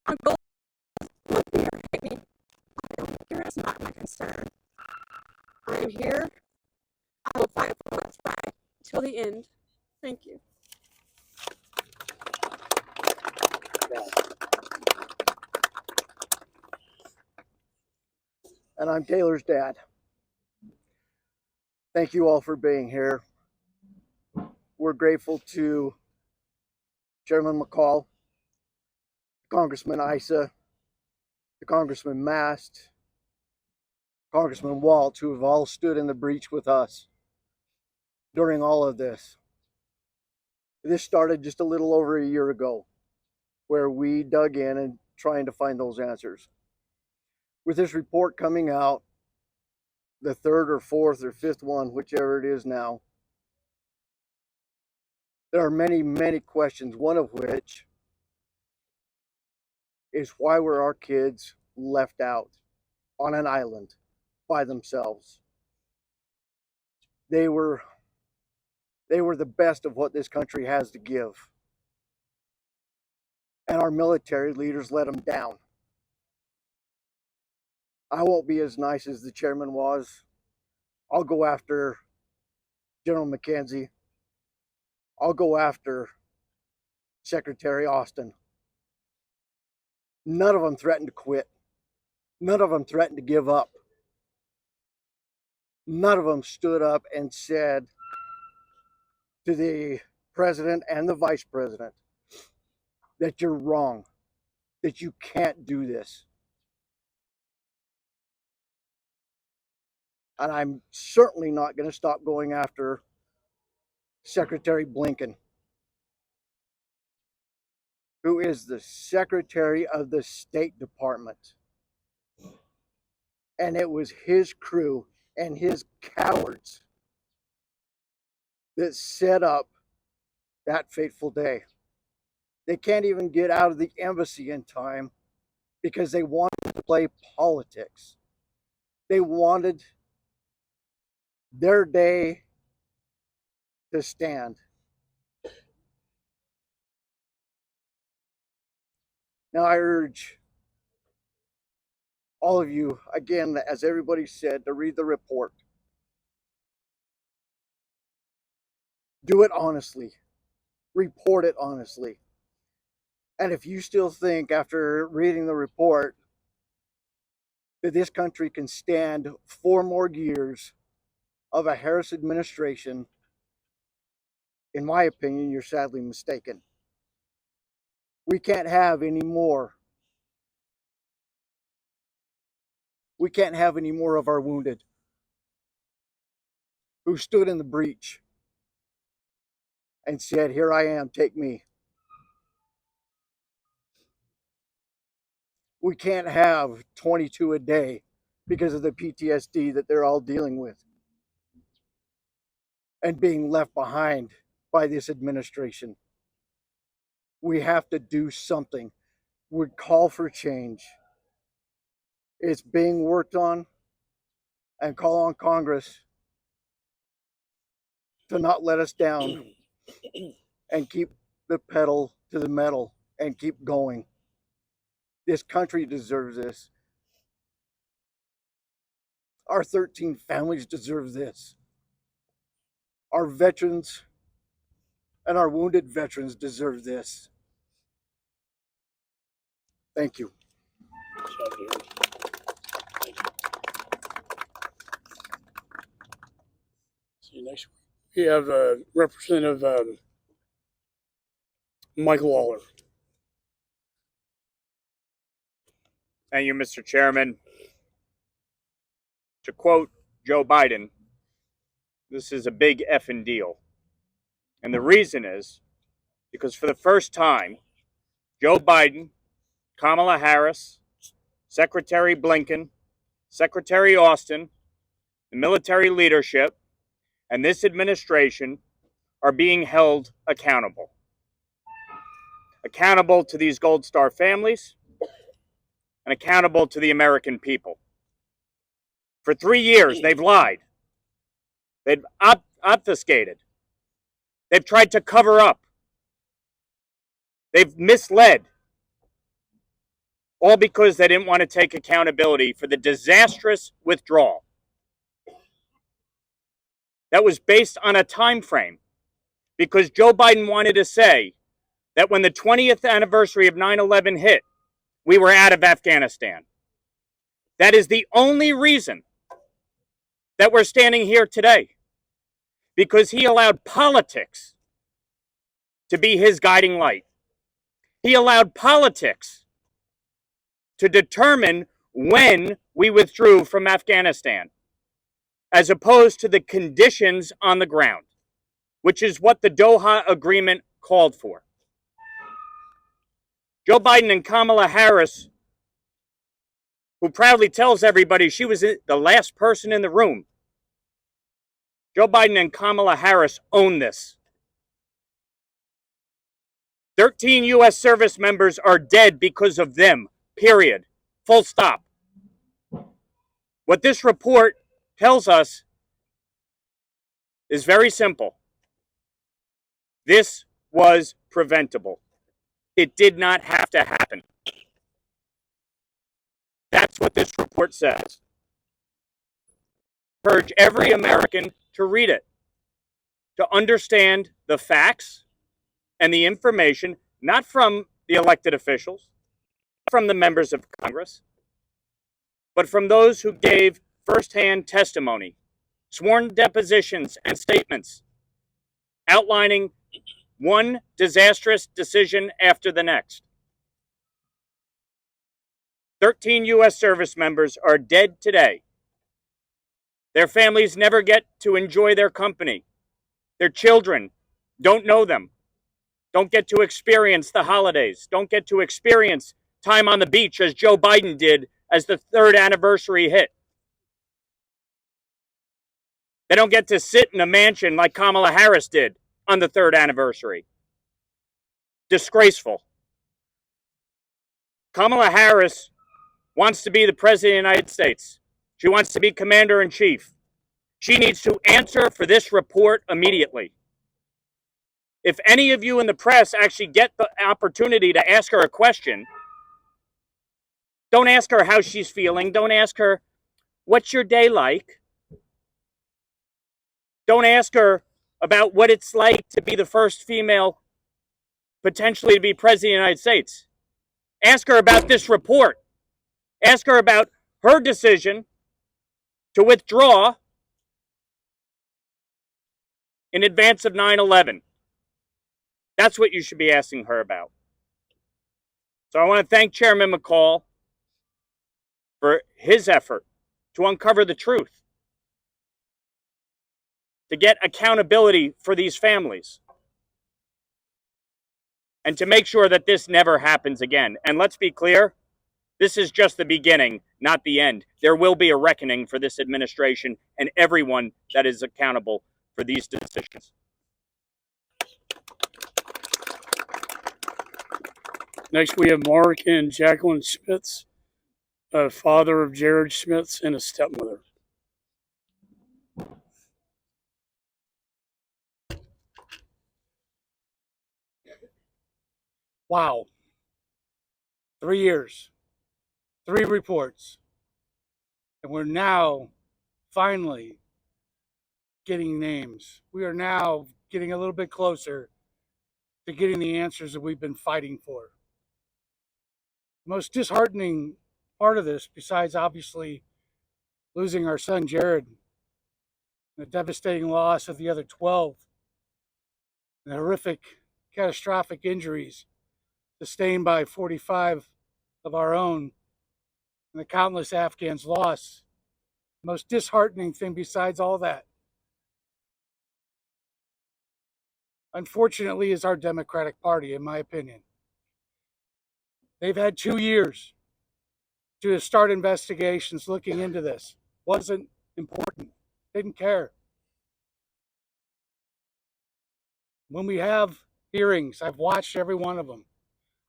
My goal is not to hate me. I don't care. It's not my concern. I am here. I will fight for what's right till the end. Thank you. And I'm Taylor's dad. Thank you all for being here. We're grateful to Chairman McCall, Congressman Issa, the Congressman Mast, Congressman Waltz, who have all stood in the breach with us during all of this. This started just a little over a year ago, where we dug in and trying to find those answers. With this report coming out, the third or fourth or fifth one, whichever it is now, there are many, many questions, one of which is why were our kids left out on an island by themselves? They were the best of what this country has to give. And our military leaders let them down. I won't be as nice as the chairman was. I'll go after General McKenzie. I'll go after Secretary Austin. None of them threatened to quit. None of them threatened to give up. None of them stood up and said to the president and the vice president that you're wrong, that you can't do this. And I'm certainly not going to stop going after Secretary Blinken, who is the Secretary of the State Department. And it was his crew and his cowards that set up that fateful day. They can't even get out of the embassy in time because they wanted to play politics. They wanted their day to stand. Now I urge all of you, again, as everybody said, to read the report. Do it honestly. Report it honestly. And if you still think after reading the report that this country can stand 4 more years of a Harris administration, in my opinion, you're sadly mistaken. We can't have any more. We can't have any more of our wounded who stood in the breach and said, here I am, take me. We can't have 22 a day because of the PTSD that they're all dealing with. and being left behind by this administration. We have to do something. We call for change. It's being worked on, and call on Congress to not let us down and keep the pedal to the metal and keep going. This country deserves this. Our 13 families deserve this. Our veterans and our wounded veterans deserve this. Thank you. See you next week. We have Representative Michael Waller. Thank you, Mr. Chairman. To quote Joe Biden, this is a big effing deal. And the reason is because for the first time, Joe Biden, Kamala Harris, Secretary Blinken, Secretary Austin, the military leadership, and this administration are being held accountable. Accountable to these Gold Star families and accountable to the American people. For 3 years, they've lied. They've obfuscated. They've tried to cover up. They've misled. All because they didn't want to take accountability for the disastrous withdrawal. That was based on a time frame because Joe Biden wanted to say that when the 20th anniversary of 9/11 hit, we were out of Afghanistan. That is the only reason that we're standing here today, because he allowed politics to be his guiding light. He allowed politics to determine when we withdrew from Afghanistan, as opposed to the conditions on the ground, which is what the Doha Agreement called for. Joe Biden and Kamala Harris, who proudly tells everybody she was the last person in the room, Joe Biden and Kamala Harris own this. 13 U.S. service members are dead because of them, period. Full stop. What this report tells us is very simple. This was preventable. It did not have to happen. That's what this report says. I urge every American to read it, to understand the facts and the information, not from the elected officials, from the members of Congress, but from those who gave firsthand testimony, sworn depositions and statements outlining one disastrous decision after the next. 13 U.S. service members are dead today. Their families never get to enjoy their company. Their children don't know them, don't get to experience the holidays, don't get to experience time on the beach as Joe Biden did as the 3rd anniversary hit. They don't get to sit in a mansion like Kamala Harris did on the 3rd anniversary. Disgraceful. Kamala Harris wants to be the President of the United States. She wants to be Commander-in-Chief. She needs to answer for this report immediately. If any of you in the press actually get the opportunity to ask her a question, don't ask her how she's feeling. Don't ask her, what's your day like? Don't ask her about what it's like to be the first female potentially to be President of the United States. Ask her about this report. Ask her about her decision to withdraw in advance of 9/11. That's what you should be asking her about. So I want to thank Chairman McCall for his effort to uncover the truth, to get accountability for these families, and to make sure that this never happens again. And let's be clear, this is just the beginning, not the end. There will be a reckoning for this administration and everyone that is accountable for these decisions. Next, we have Mark and Jacqueline Schmitz, father of Jared Schmitz and a stepmother. Wow. 3 years, 3 reports, and we're now finally getting names. We are now getting a little bit closer to getting the answers that we've been fighting for. The most disheartening part of this, besides obviously losing our son Jared, the devastating loss of the other 12, and the horrific, catastrophic injuries sustained by 45 of our own, and the countless Afghans lost. The most disheartening thing besides all that, unfortunately, is our Democratic Party, in my opinion. They've had 2 years to start investigations looking into this. Wasn't important. Didn't care. When we have hearings, I've watched every one of them.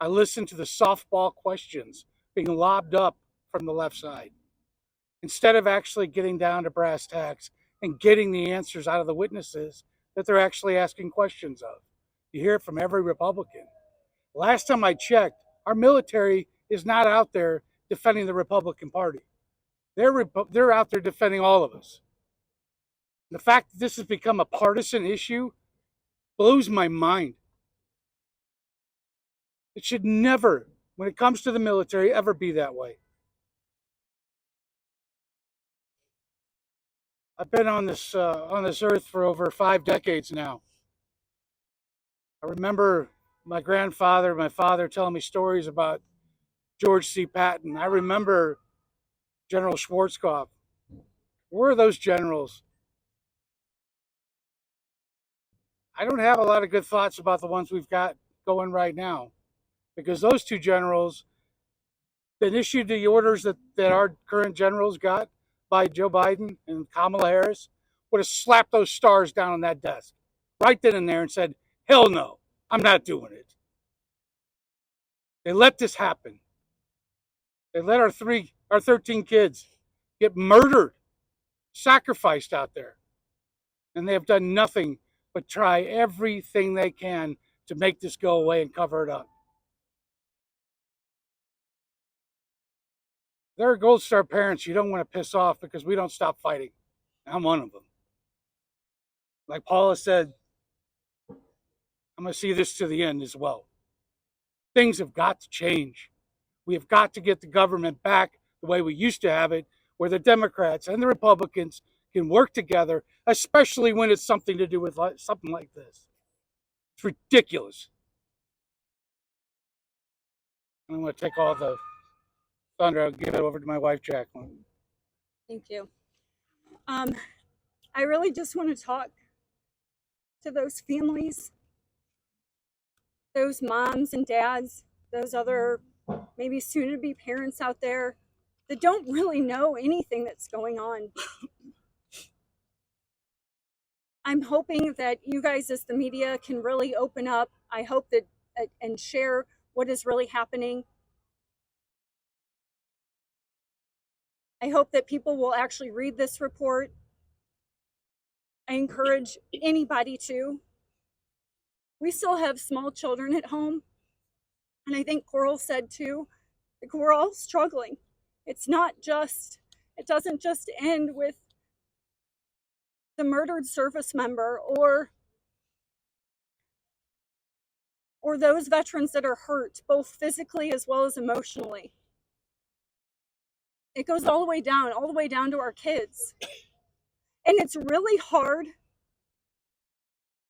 I listened to the softball questions being lobbed up from the left side, instead of actually getting down to brass tacks and getting the answers out of the witnesses that they're actually asking questions of. You hear it from every Republican. Last time I checked, our military is not out there defending the Republican Party. They're out there defending all of us. The fact that this has become a partisan issue blows my mind. It should never, when it comes to the military, ever be that way. I've been on this earth for over 5 decades now. I remember my father telling me stories about George C. Patton. I remember General Schwarzkopf. Where are those generals? I don't have a lot of good thoughts about the ones we've got going right now, because those 2 generals that issued the orders that our current generals got by Joe Biden and Kamala Harris would have slapped those stars down on that desk right then and there and said, hell no, I'm not doing it. They let this happen. They let our 13 kids get murdered, sacrificed out there. And they have done nothing but try everything they can to make this go away and cover it up. There are Gold Star parents you don't want to piss off because we don't stop fighting. I'm one of them. Like Paula said, I'm going to see this to the end as well. Things have got to change. We have got to get the government back the way we used to have it, where the Democrats and the Republicans can work together, especially when it's something to do with something like this. It's ridiculous. I'm going to take all the thunder. I'll give it over to my wife, Jacqueline. Thank you. I really just want to talk to those families, those moms and dads, those other maybe soon-to-be parents out there that don't really know anything that's going on. I'm hoping that you guys as the media can really open up. I hope that and share what is really happening. I hope that people will actually read this report. I encourage anybody to. We still have small children at home. And I think Coral said too, that we're all struggling. It doesn't just end with the murdered service member or those veterans that are hurt, both physically as well as emotionally. It goes all the way down to our kids. And it's really hard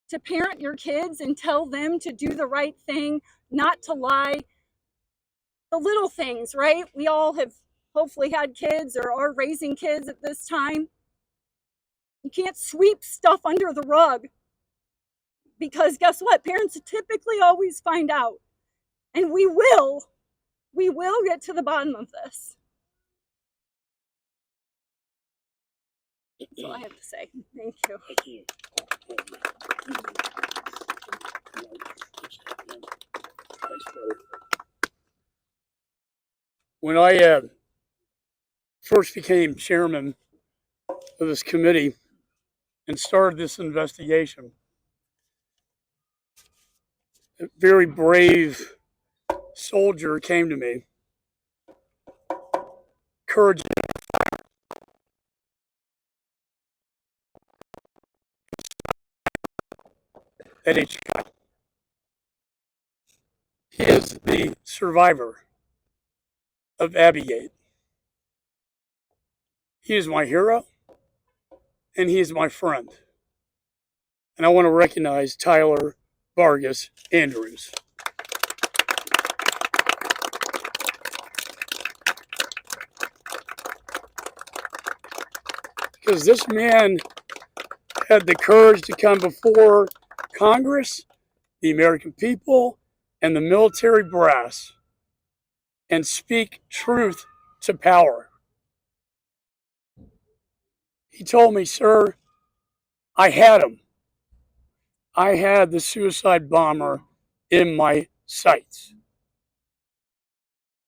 to parent your kids and tell them to do the right thing, not to lie. The little things, right? We all have hopefully had kids or are raising kids at this time. You can't sweep stuff under the rug, because guess what? Parents typically always find out. And we will get to the bottom of this. That's all I have to say. Thank you. Thank you. Thanks, brother. When I first became chairman of this committee and started this investigation, a very brave soldier came to me, courage at each. He is the survivor of Abbeygate. He is my hero, and he is my friend. And I want to recognize Tyler Vargas Andrews. Because this man had the courage to come before Congress, the American people, and the military brass and speak truth to power. He told me, sir, I had him. I had the suicide bomber in my sights.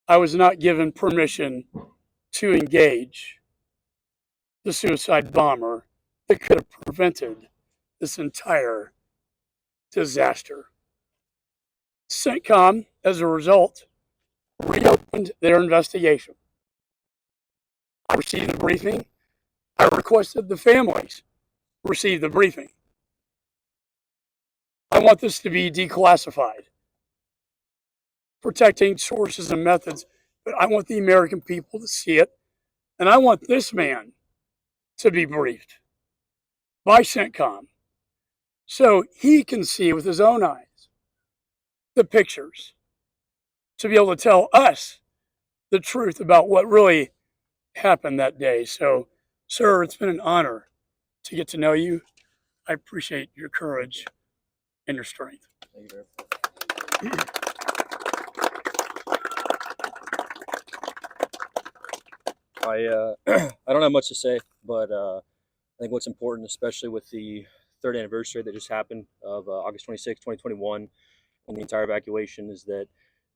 I was not given permission to engage the suicide bomber that could have prevented this entire disaster. CENTCOM, as a result, reopened their investigation. I received the briefing. I requested the families receive the briefing. I want this to be declassified, protecting sources and methods, but I want the American people to see it, and I want this man to be briefed by CENTCOM so he can see with his own eyes the pictures, to be able to tell us the truth about what really happened that day. So, sir, it's been an honor to get to know you. I appreciate your courage and your strength. Thank you, I don't have much to say, but I think what's important, especially with the third anniversary that just happened of August 26, 2021, and the entire evacuation, is that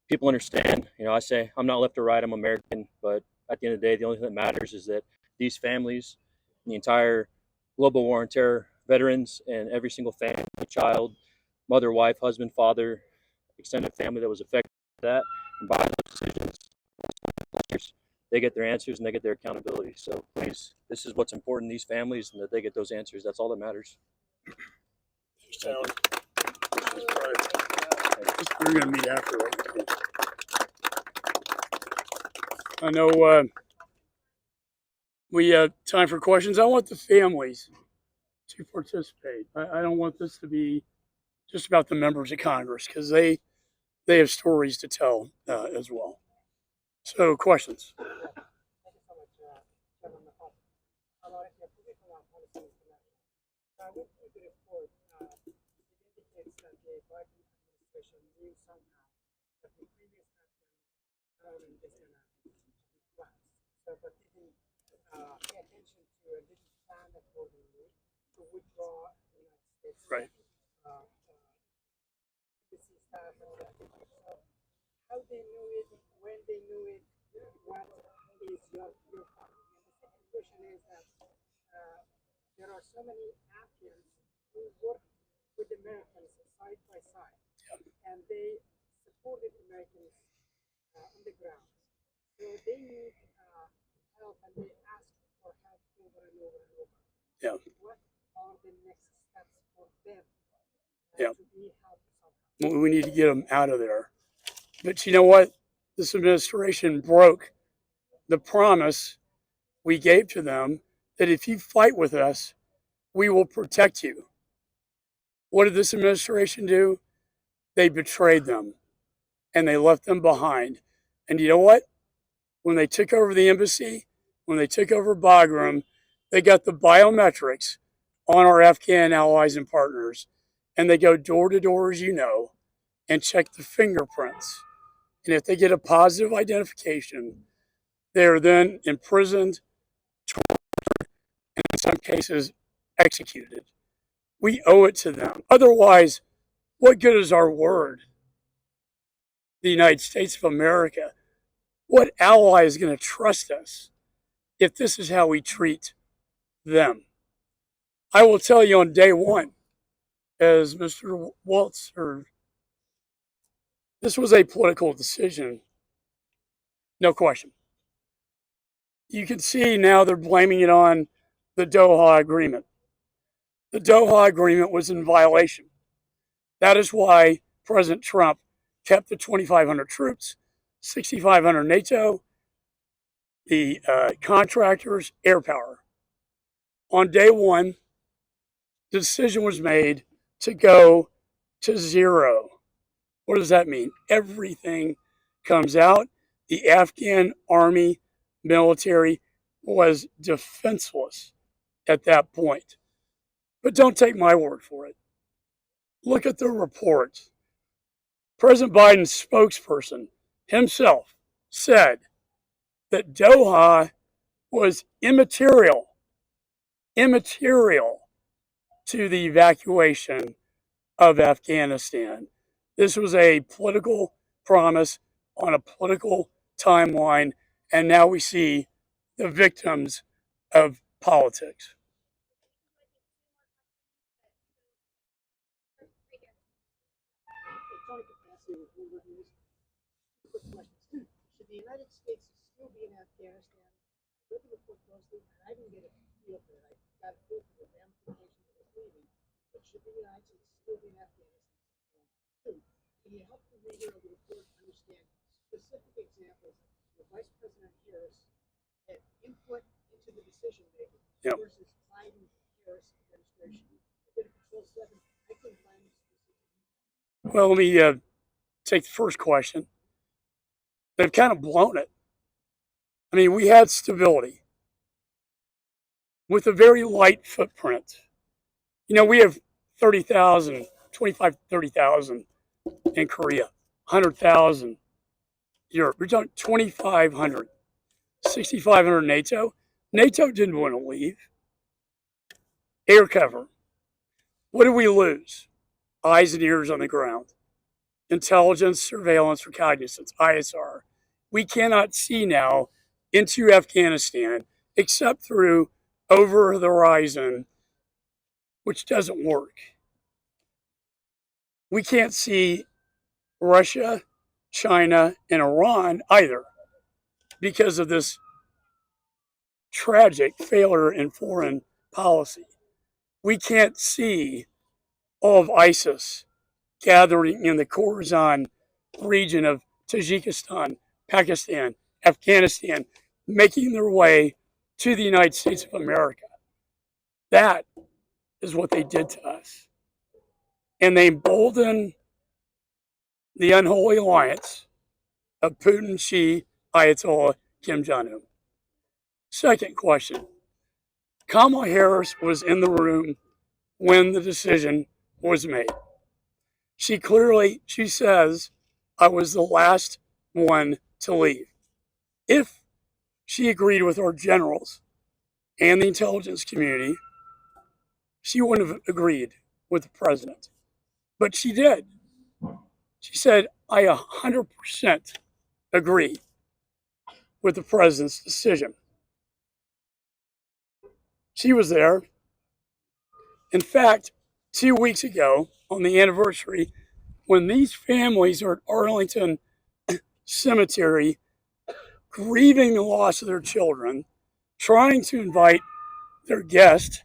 people understand. You know, I say I'm not left or right, I'm American, but at the end of the day, the only thing that matters is that these families, the entire global war on terror veterans, and every single family, child, mother, wife, husband, father, extended family that was affected by that, and by those decisions, they get their answers and they get their accountability. So please, this is what's important, these families, and that they get those answers. That's all that matters. We're going to meet after. I know we have time for questions. I want the families to participate. I don't want this to be just about the members of Congress, because they have stories to tell as well. So, questions? Right. How they knew it, when they knew it, what is your part? And the second question is that there are so many Afghans who work with Americans side by side, and they supported Americans on the ground. So they need help, and they ask for help over and over and over. Yeah. What are the next steps for them Yeah. to be helped somehow? We need to get them out of there. But you know what? This administration broke the promise we gave to them that if you fight with us, we will protect you. What did this administration do? They betrayed them and they left them behind. And you know what? When they took over the embassy, when they took over Bagram, they got the biometrics on our Afghan allies and partners, and they go door to door, as you know, and check the fingerprints. And if they get a positive identification, they are then imprisoned, tortured, and in some cases executed. We owe it to them. Otherwise, what good is our word? The United States of America. What ally is going to trust us if this is how we treat them? I will tell you on day one, as Mr. Waltz, this was a political decision, no question. You can see now they're blaming it on the Doha Agreement. The Doha Agreement was in violation. That is why President Trump kept the 2,500 troops, 6,500 NATO, the contractors, air power. On day one, the decision was made to go to zero. What does that mean? Everything comes out. The Afghan army, military was defenseless at that point. But don't take my word for it. Look at the report. President Biden's spokesperson himself said that Doha was immaterial to the evacuation of Afghanistan. This was a political promise on a political timeline, and now we see the victims of politics. Should the United States still be in Afghanistan? I look at the report closely, and I didn't get a feel for it. I got a feel for the ramifications of us leaving. But should the United States still be in Afghanistan? Two, can you help the reader of the report understand specific examples where Vice President Harris had input into the decision making versus Biden-Harris administration? I did a Control 7. I couldn't find it specific. Well, let me take the first question. They've kind of blown it. I mean, we had stability with a very light footprint. You know, we have 30,000, 25, 30,000 in Korea, 100,000 Europe. We're talking 2,500, 6,500 NATO. NATO didn't want to leave. Air cover. What did we lose? Eyes and ears on the ground. Intelligence, surveillance, reconnaissance, ISR. We cannot see now into Afghanistan except through over the horizon, which doesn't work. We can't see Russia, China, and Iran either because of this tragic failure in foreign policy. We can't see all of ISIS gathering in the Khorasan region of Tajikistan, Pakistan, Afghanistan, making their way to the United States of America. That is what they did to us. And they emboldened the unholy alliance of Putin, Xi, Ayatollah, Kim Jong-un. Second question. Kamala Harris was in the room when the decision was made. She says, I was the last one to leave. If she agreed with our generals and the intelligence community, she wouldn't have agreed with the president. But she did. She said, I 100% agree with the president's decision. She was there. In fact, 2 weeks ago, on the anniversary, when these families are at Arlington Cemetery, grieving the loss of their children, trying to invite their guest,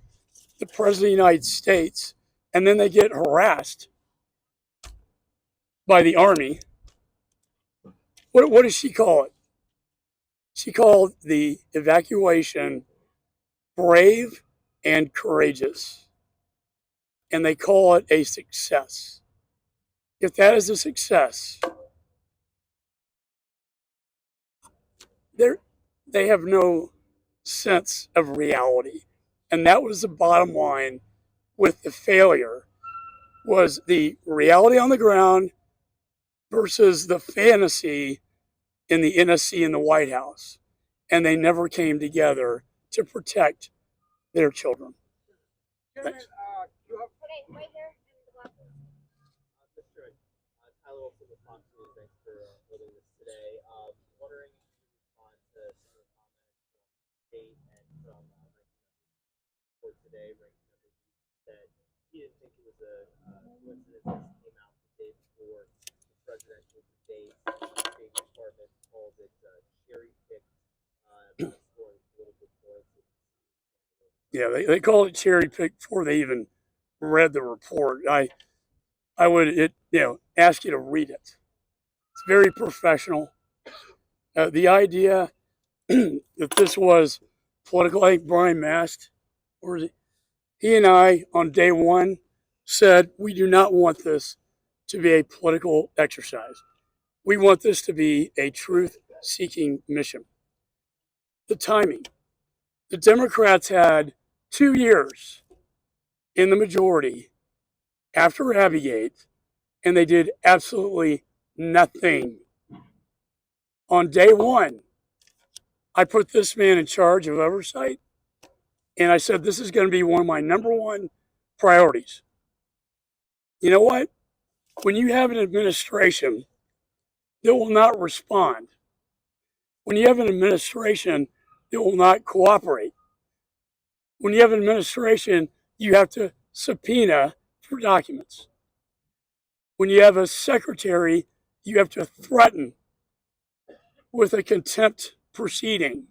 the President of the United States, and then they get harassed by the Army. What does she call it? She called the evacuation brave and courageous. And they call it a success. If that is a success, they have no sense of reality. And that was the bottom line with the failure, was the reality on the ground versus the fantasy in the NSC and the White House. And they never came together to protect their children. Chairman, Thanks. you have Right here. Mr. Tyler Wilson with Fox News. Thanks for holding this today. Wondering if you could respond to some of the comments from State and from for today. Ranking member said he didn't think it was a coincidence that came out the day before the presidential debate. The State Department called it cherry-picked, scoring political points. Yeah, they call it cherry pick before they even read the report. I would ask you to read it. It's very professional. The idea that this was political, I think Brian Mast, he and I on day one said we do not want this to be a political exercise. We want this to be a truth-seeking mission. The timing. The Democrats had 2 years in the majority after Abbeygate, and they did absolutely nothing. On day one, I put this man in charge of oversight, and I said, this is going to be one of my number one priorities. You know what? When you have an administration that will not respond, when you have an administration that will not cooperate, when you have an administration you have to subpoena for documents, when you have a secretary you have to threaten with a contempt proceeding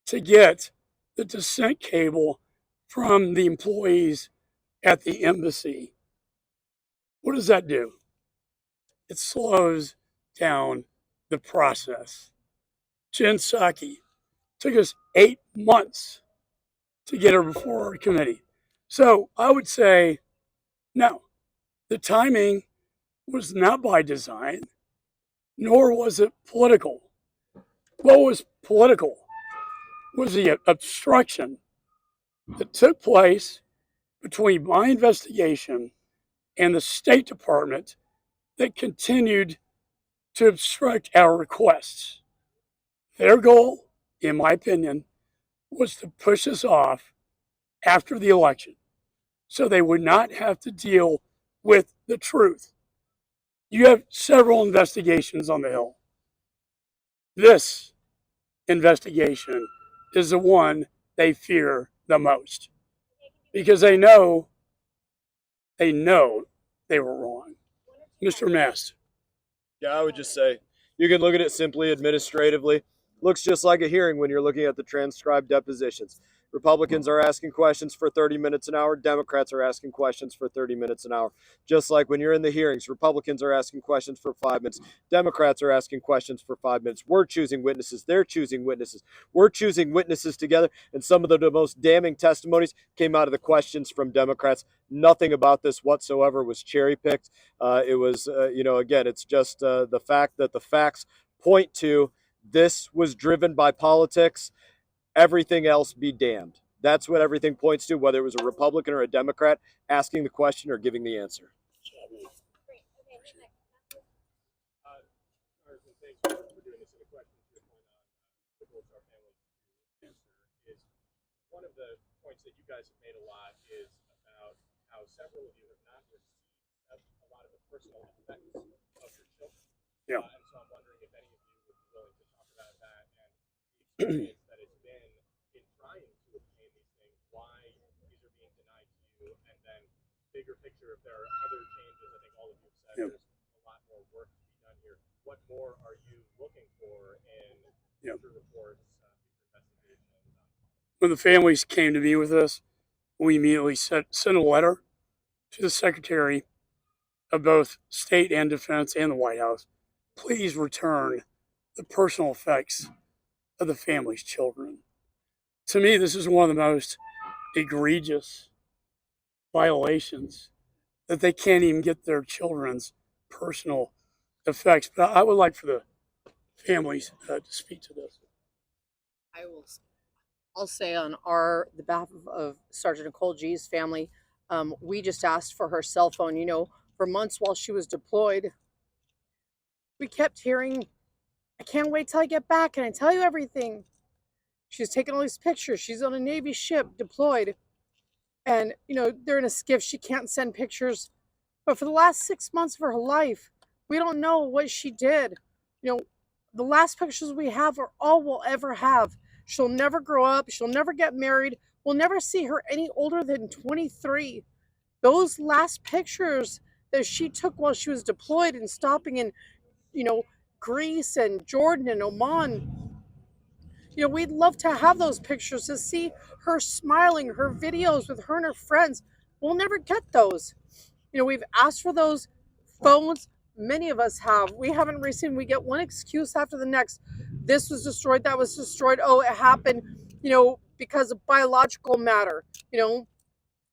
to get the dissent cable from the employees at the embassy. What does that do? It slows down the process. Jen Psaki took us 8 months to get her before our committee. So I would say, no, the timing was not by design, nor was it political. What was political was the obstruction that took place between my investigation and the State Department that continued to obstruct our requests. Their goal, in my opinion, was to push us off after the election so they would not have to deal with the truth. You have several investigations on the Hill. This investigation is the one they fear the most because they know they were wrong. Mr. Mast. Yeah, I would just say you can look at it simply administratively. Looks just like a hearing when you're looking at the transcribed depositions. Republicans are asking questions for 30 minutes an hour. Democrats are asking questions for 30 minutes an hour. Just like when you're in the hearings, Republicans are asking questions for 5 minutes. Democrats are asking questions for 5 minutes. We're choosing witnesses. They're choosing witnesses. We're choosing witnesses together. And some of the most damning testimonies came out of the questions from Democrats. Nothing about this whatsoever was cherry picked. It was, again, it's just the fact that the facts point to this was driven by politics. Everything else be damned. That's what everything points to, whether it was a Republican or a Democrat asking the question or giving the answer. One of the points that you guys have made a lot is about how several of you have not received a lot of the personal effects of your children. Yeah. And so I'm wondering if any of you would be willing to talk about that and the experience that it's been in trying to obtain these things, why these are being denied to you, and then bigger picture, if there are other changes. I think all of you have said there's a lot more work to be done here. What more are you looking for in future reports, future investigations? When the families came to me with this, we immediately sent a letter to the Secretary of both State and Defense and the White House. Please return the personal effects of the family's children. To me, this is one of the most egregious violations that they can't even get their children's personal effects. But I would like for the families to speak to this. I'll say on the behalf of Sergeant Nicole G's family, we just asked for her cell phone. For months while she was deployed, we kept hearing, "I can't wait till I get back and I tell you everything." She's taking all these pictures. She's on a Navy ship deployed. And, they're in a skiff. She can't send pictures. But for the last 6 months of her life, we don't know what she did. The last pictures we have are all we'll ever have. She'll never grow up. She'll never get married. We'll never see her any older than 23. Those last pictures that she took while she was deployed and stopping in, Greece and Jordan and Oman, we'd love to have those pictures to see her smiling, her videos with her and her friends. We'll never get those. We've asked for those phones. Many of us have. We haven't received. We get one excuse after the next. This was destroyed. That was destroyed. Oh, it happened, because of biological matter.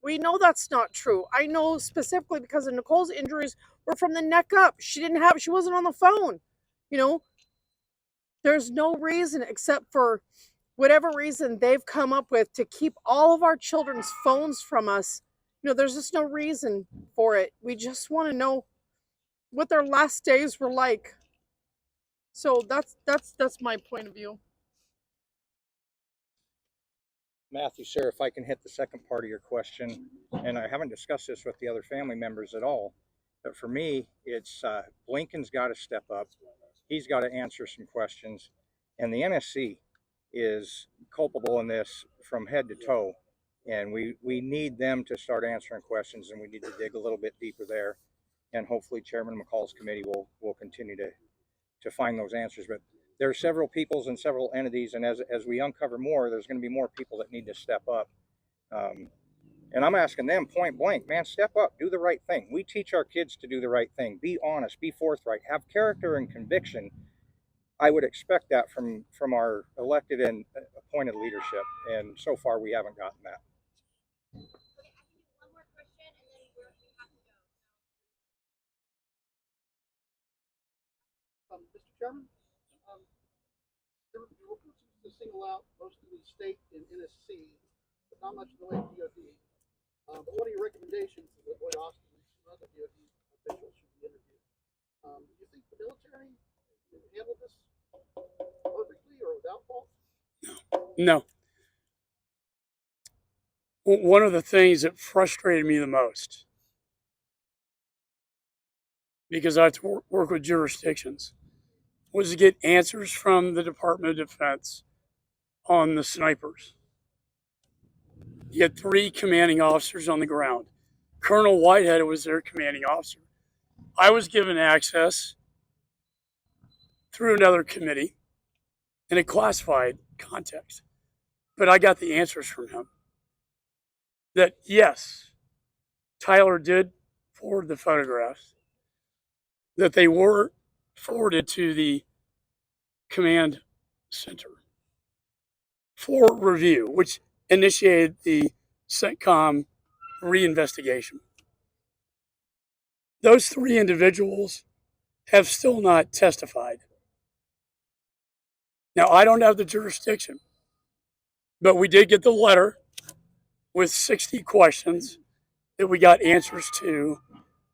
We know that's not true. I know specifically because of Nicole's injuries were from the neck up. She wasn't on the phone. There's no reason except for whatever reason they've come up with to keep all of our children's phones from us. There's just no reason for it. We just want to know what their last days were like. So that's my point of view. Matthew, sir, if I can hit the second part of your question, and I haven't discussed this with the other family members at all, but for me, it's Blinken's got to step up. He's got to answer some questions, and the NSC is culpable in this from head to toe, and we need them to start answering questions, and we need to dig a little bit deeper there, and hopefully Chairman McCall's committee will continue to find those answers. But there are several peoples and several entities, and as we uncover more, there's going to be more people that need to step up. And I'm asking them point blank, man, step up, do the right thing. We teach our kids to do the right thing. Be honest, be forthright, have character and conviction. I would expect that from our elected and appointed leadership, and so far we haven't gotten that. Mr. Chairman, the report seems to single out most of the state and NSC, but not much in the way of DOD. But what are your recommendations for Lloyd Austin and some other DOD officials should be interviewed? Do you think the military can handle this perfectly or without fault? No. One of the things that frustrated me the most, because I have to work with jurisdictions, was to get answers from the Department of Defense on the snipers. You had 3 commanding officers on the ground. Colonel Whitehead was their commanding officer. I was given access through another committee in a classified context, but I got the answers from him that yes, Tyler did forward the photographs, that they were forwarded to the command center for review, which initiated the CENTCOM reinvestigation. Those 3 individuals have still not testified. Now, I don't have the jurisdiction, but we did get the letter with 60 questions that we got answers to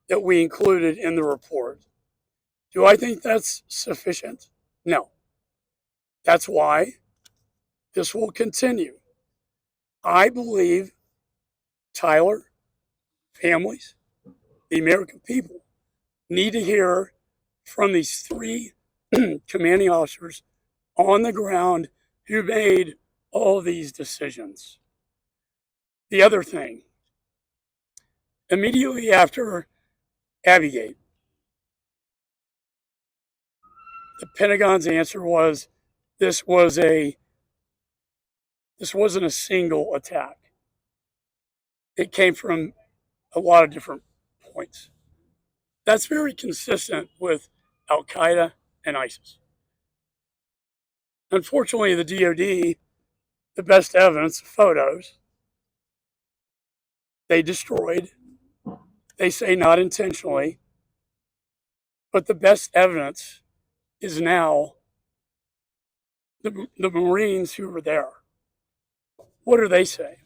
that we included in the report. Do I think that's sufficient? No. That's why this will continue. I believe Tyler, families, the American people need to hear from these 3 commanding officers on the ground who made all these decisions. The other thing, immediately after Abbeygate, the Pentagon's answer was this wasn't a single attack. It came from a lot of different points. That's very consistent with Al Qaeda and ISIS. Unfortunately, the DoD, the best evidence, photos, they destroyed. They say not intentionally, but the best evidence is now the Marines who were there. What do they say?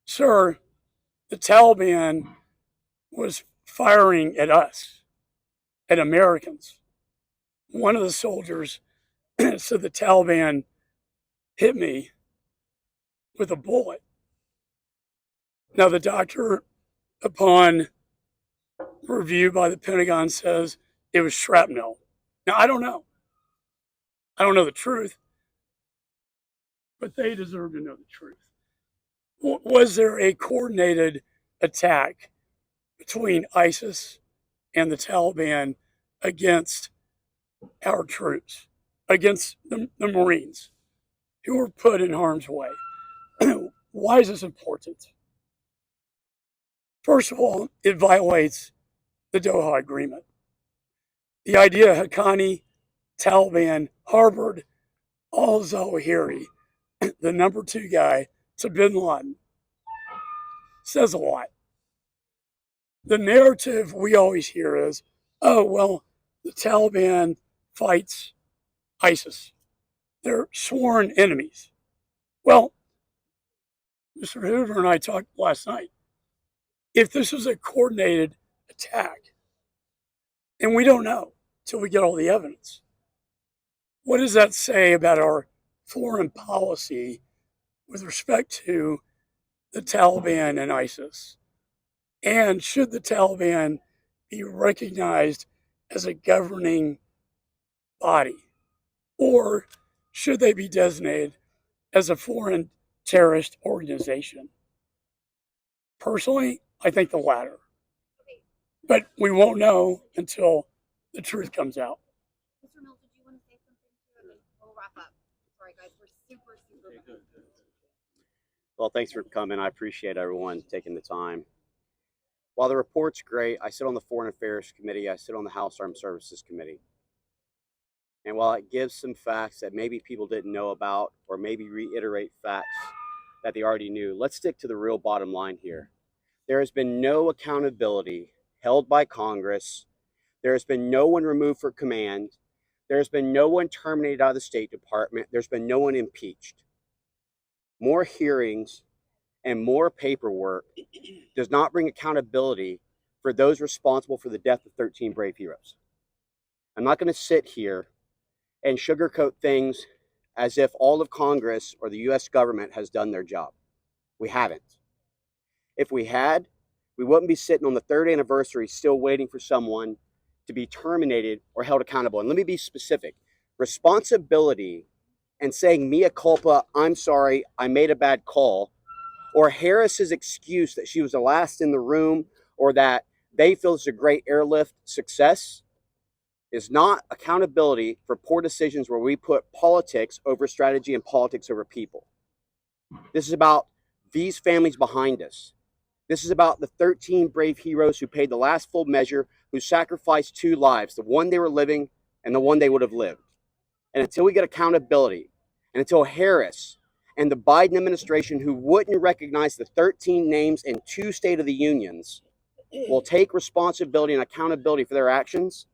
Sir, the Taliban was firing at us, at Americans. One of the soldiers said the Taliban hit me with a bullet. Now, the doctor, upon review by the Pentagon, says it was shrapnel. Now, I don't know. I don't know the truth, but they deserve to know the truth. Was there a coordinated attack between ISIS and the Taliban against our troops, against the Marines who were put in harm's way? Why is this important? First of all, it violates the Doha Agreement. The idea Haqqani, Taliban harbored al-Zawahiri, the number 2 guy to bin Laden, says a lot. The narrative we always hear is, oh, well, the Taliban fights ISIS. They're sworn enemies. Well, Mr. Hoover and I talked last night. If this was a coordinated attack, and we don't know till we get all the evidence, what does that say about our foreign policy with respect to the Taliban and ISIS? And should the Taliban be recognized as a governing body? Or should they be designated as a foreign terrorist organization? Personally, I think the latter. But we won't know until the truth comes out. Mr. Mills, did you want to say something too? And then we'll wrap up. Sorry, guys, we're super behind. Well, thanks for coming. I appreciate everyone taking the time. While the report's great, I sit on the Foreign Affairs Committee. I sit on the House Armed Services Committee. And while it gives some facts that maybe people didn't know about, or maybe reiterate facts that they already knew, let's stick to the real bottom line here. There has been no accountability held by Congress. There has been no one removed for command. There's been no one terminated out of the State Department. There's been no one impeached. More hearings and more paperwork does not bring accountability for those responsible for the death of 13 brave heroes. I'm not going to sit here and sugarcoat things as if all of Congress or the US government has done their job. We haven't. If we had, we wouldn't be sitting on the 3rd anniversary still waiting for someone to be terminated or held accountable. And let me be specific. Responsibility and saying mea culpa, I'm sorry, I made a bad call, or Harris's excuse that she was the last in the room or that they feel it's a great airlift success is not accountability for poor decisions where we put politics over strategy and politics over people. This is about these families behind us. This is about the 13 brave heroes who paid the last full measure, who sacrificed 2 lives, the one they were living and the one they would have lived. And until we get accountability, and until Harris and the Biden administration, who wouldn't recognize the 13 names in 2 State of the Unions, will take responsibility and accountability for their actions,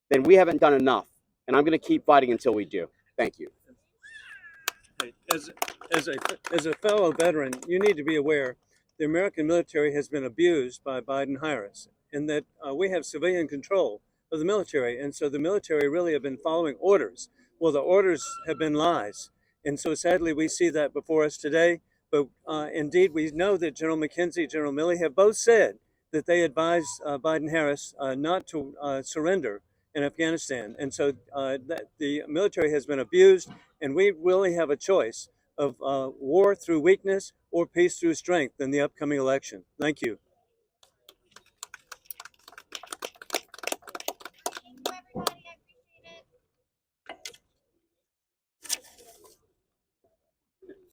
then we haven't done enough. And I'm going to keep fighting until we do. Thank you. As a fellow veteran, you need to be aware the American military has been abused by Biden-Harris, and that we have civilian control of the military. And so the military really have been following orders. Well, the orders have been lies. And so sadly, we see that before us today. But indeed, we know that General McKenzie, General Milley have both said that they advised Biden-Harris not to surrender in Afghanistan. And so that the military has been abused, and we really have a choice of war through weakness or peace through strength in the upcoming election. Thank you.